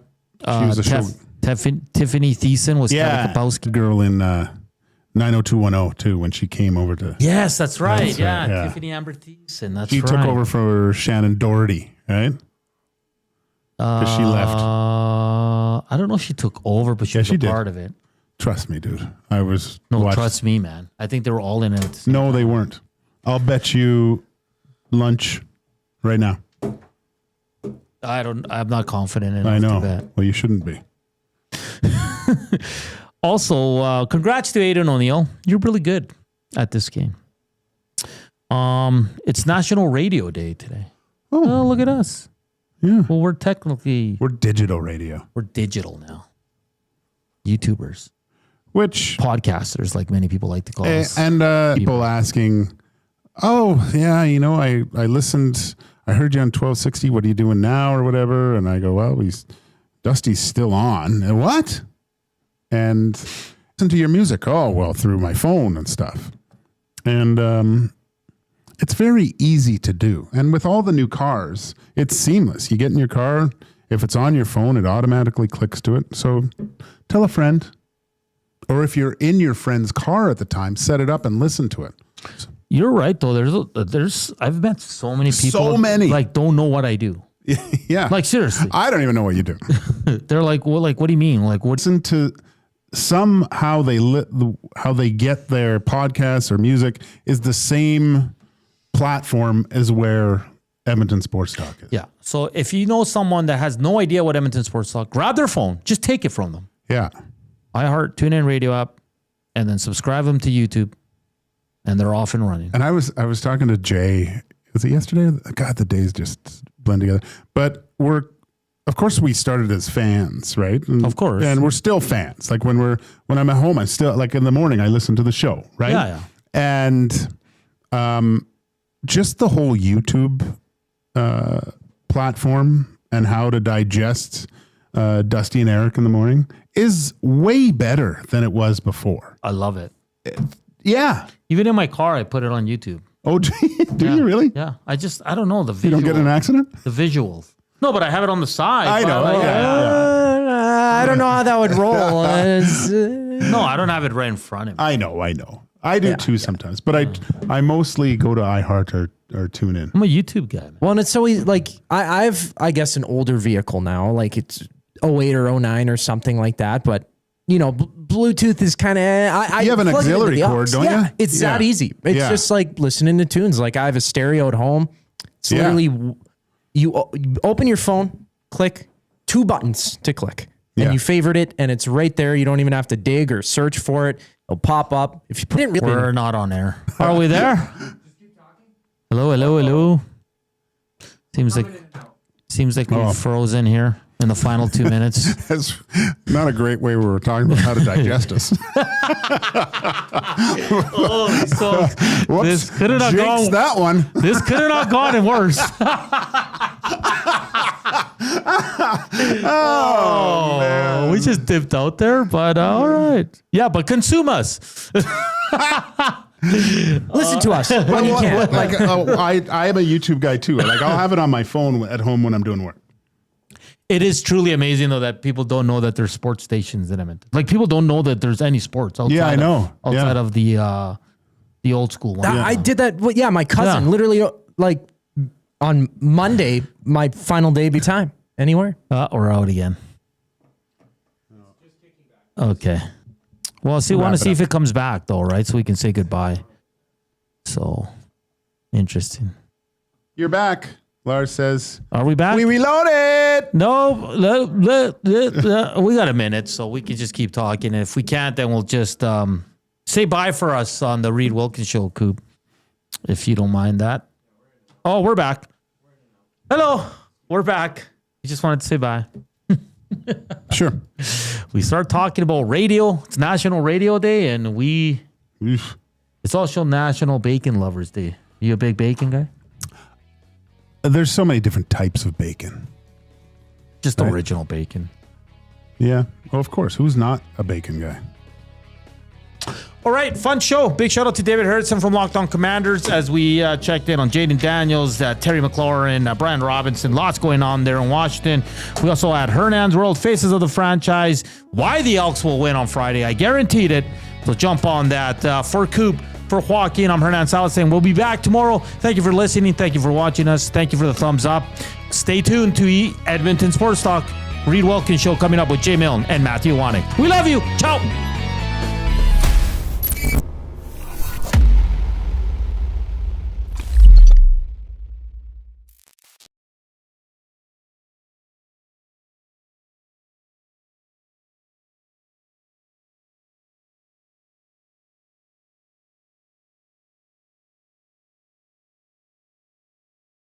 She was a show. Tiffany Thiessen was Kelly Kapowski. Girl in 90210 too, when she came over to. Yes, that's right. That's right, yeah. Tiffany Amber Thiessen. That's she right. took over for Shannon Doherty, right? Because she left. I don't know if she took over, but she was a part of it. Trust me, dude. I was. Trust me, man. I think they were all in it. No, they weren't. I'll bet you lunch right now. I'm not confident enough I know. to bet. Well, you shouldn't be. Also, congrats to Aiden O'Neill. You're really good at this game. It's National Radio Day today. Oh, look at us. Yeah. Well, we're digital radio. We're digital now. YouTubers. Which podcasters, like many people like to call us. And people asking, oh, yeah, I listened. I heard you on 1260. What are you doing now or whatever? And I go, well, Dusty's still on. And what? And listen to your music. Oh, well, through my phone and stuff. And it's very easy to do. And with all the new cars, it's seamless. You get in your car. If it's on your phone, it automatically clicks to it. So tell a friend. Or if you're in your friend's car at the time, set it up and listen to it. You're right, though. There's I've met so many people. So many. Like, don't know what I do. Yeah. Like, seriously. I don't even know what you do. They're like, well, what do you mean? Like, what? Listen to somehow how they get their podcasts or music is the same platform as where Edmonton Sports Talk is. Yeah. So if you know someone that has no idea what Edmonton Sports Talk, grab their phone. Just take it from them. Yeah. iHeart, TuneIn Radio app, and then subscribe them to YouTube, and they're off and running. And I was talking to Jay. Was it yesterday? God, the days just blend together. But of course, we started as fans, right? And, of course, and we're still fans. Like when I'm at home, I still like in the morning I listen to the show, right? Yeah. And just the whole YouTube platform and how to digest Dusty and Eric in the morning is way better than it was before. I love it. Yeah. Even in my car, I put it on YouTube. Oh, do you really? Yeah. I don't know the visuals. You don't get in an accident? The visuals. No, but I have it on the side. I know. I don't know how that would roll. No, I don't have it right in front of me. I know. I do too sometimes, but I mostly go to iHeart or tune in. I'm a YouTube guy, man. Well, and it's so easy. Like I've guess an older vehicle now, like it's 08 or 09 or something like that. But Bluetooth is kind of. You have an auxiliary cord, don't you? It's that easy. It's just like listening to tunes. Like I have a stereo at home. It's literally you open your phone, click 2 buttons to click, and you favorite it, and it's right there. You don't even have to dig or search for it. It'll pop up. If you put it, we're not on air. Are we there? Hello. Seems like we're frozen here in the final 2 minutes. That's not a great way we were talking about how to digest us. This could have not gone. That one. This could have not gone worse. Man. We just dipped out there, but all right. Yeah, but consume us. Listen to us when you can. I am a YouTube guy too. Like I'll have it on my phone at home when I'm doing work. It is truly amazing though that people don't know that there's sports stations in Edmonton. Like people don't know that there's any sports outside. Outside of the old school one. I did that. Well, my cousin literally like on Monday, my final day be time. Anywhere? We're out again. Okay. Well, want to see if it comes back though, right? So we can say goodbye. So interesting. You're back. Lars says, "Are we back? We reloaded." No, we got a minute, so we can just keep talking. And if we can't, then we'll just say bye for us on the Reed Wilkins Show, Koob, if you don't mind that. Oh, we're back. Hello, we're back. We just wanted to say bye. Sure. We start talking about radio. It's National Radio Day, and it's also National Bacon Lovers Day. You a big bacon guy? There's so many different types of bacon. Just original bacon. Yeah. Well, of course. Who's not a bacon guy? All right, fun show. Big shout out to David Hernan from Locked On Commanders as we checked in on Jaden Daniels, Terry McLaurin, Brian Robinson. Lots going on there in Washington. We also had Hernan's World, Faces of the Franchise, why the Elks will win on Friday. I guaranteed it. So jump on that. For Koob, for Joaquin, I'm Hernan Salas saying we'll be back tomorrow. Thank you for listening. Thank you for watching us. Thank you for the thumbs up. Stay tuned to Edmonton Sports Talk. Reed Wilkins Show coming up with Jay Milne and Matthew Wanek. We love you. Ciao.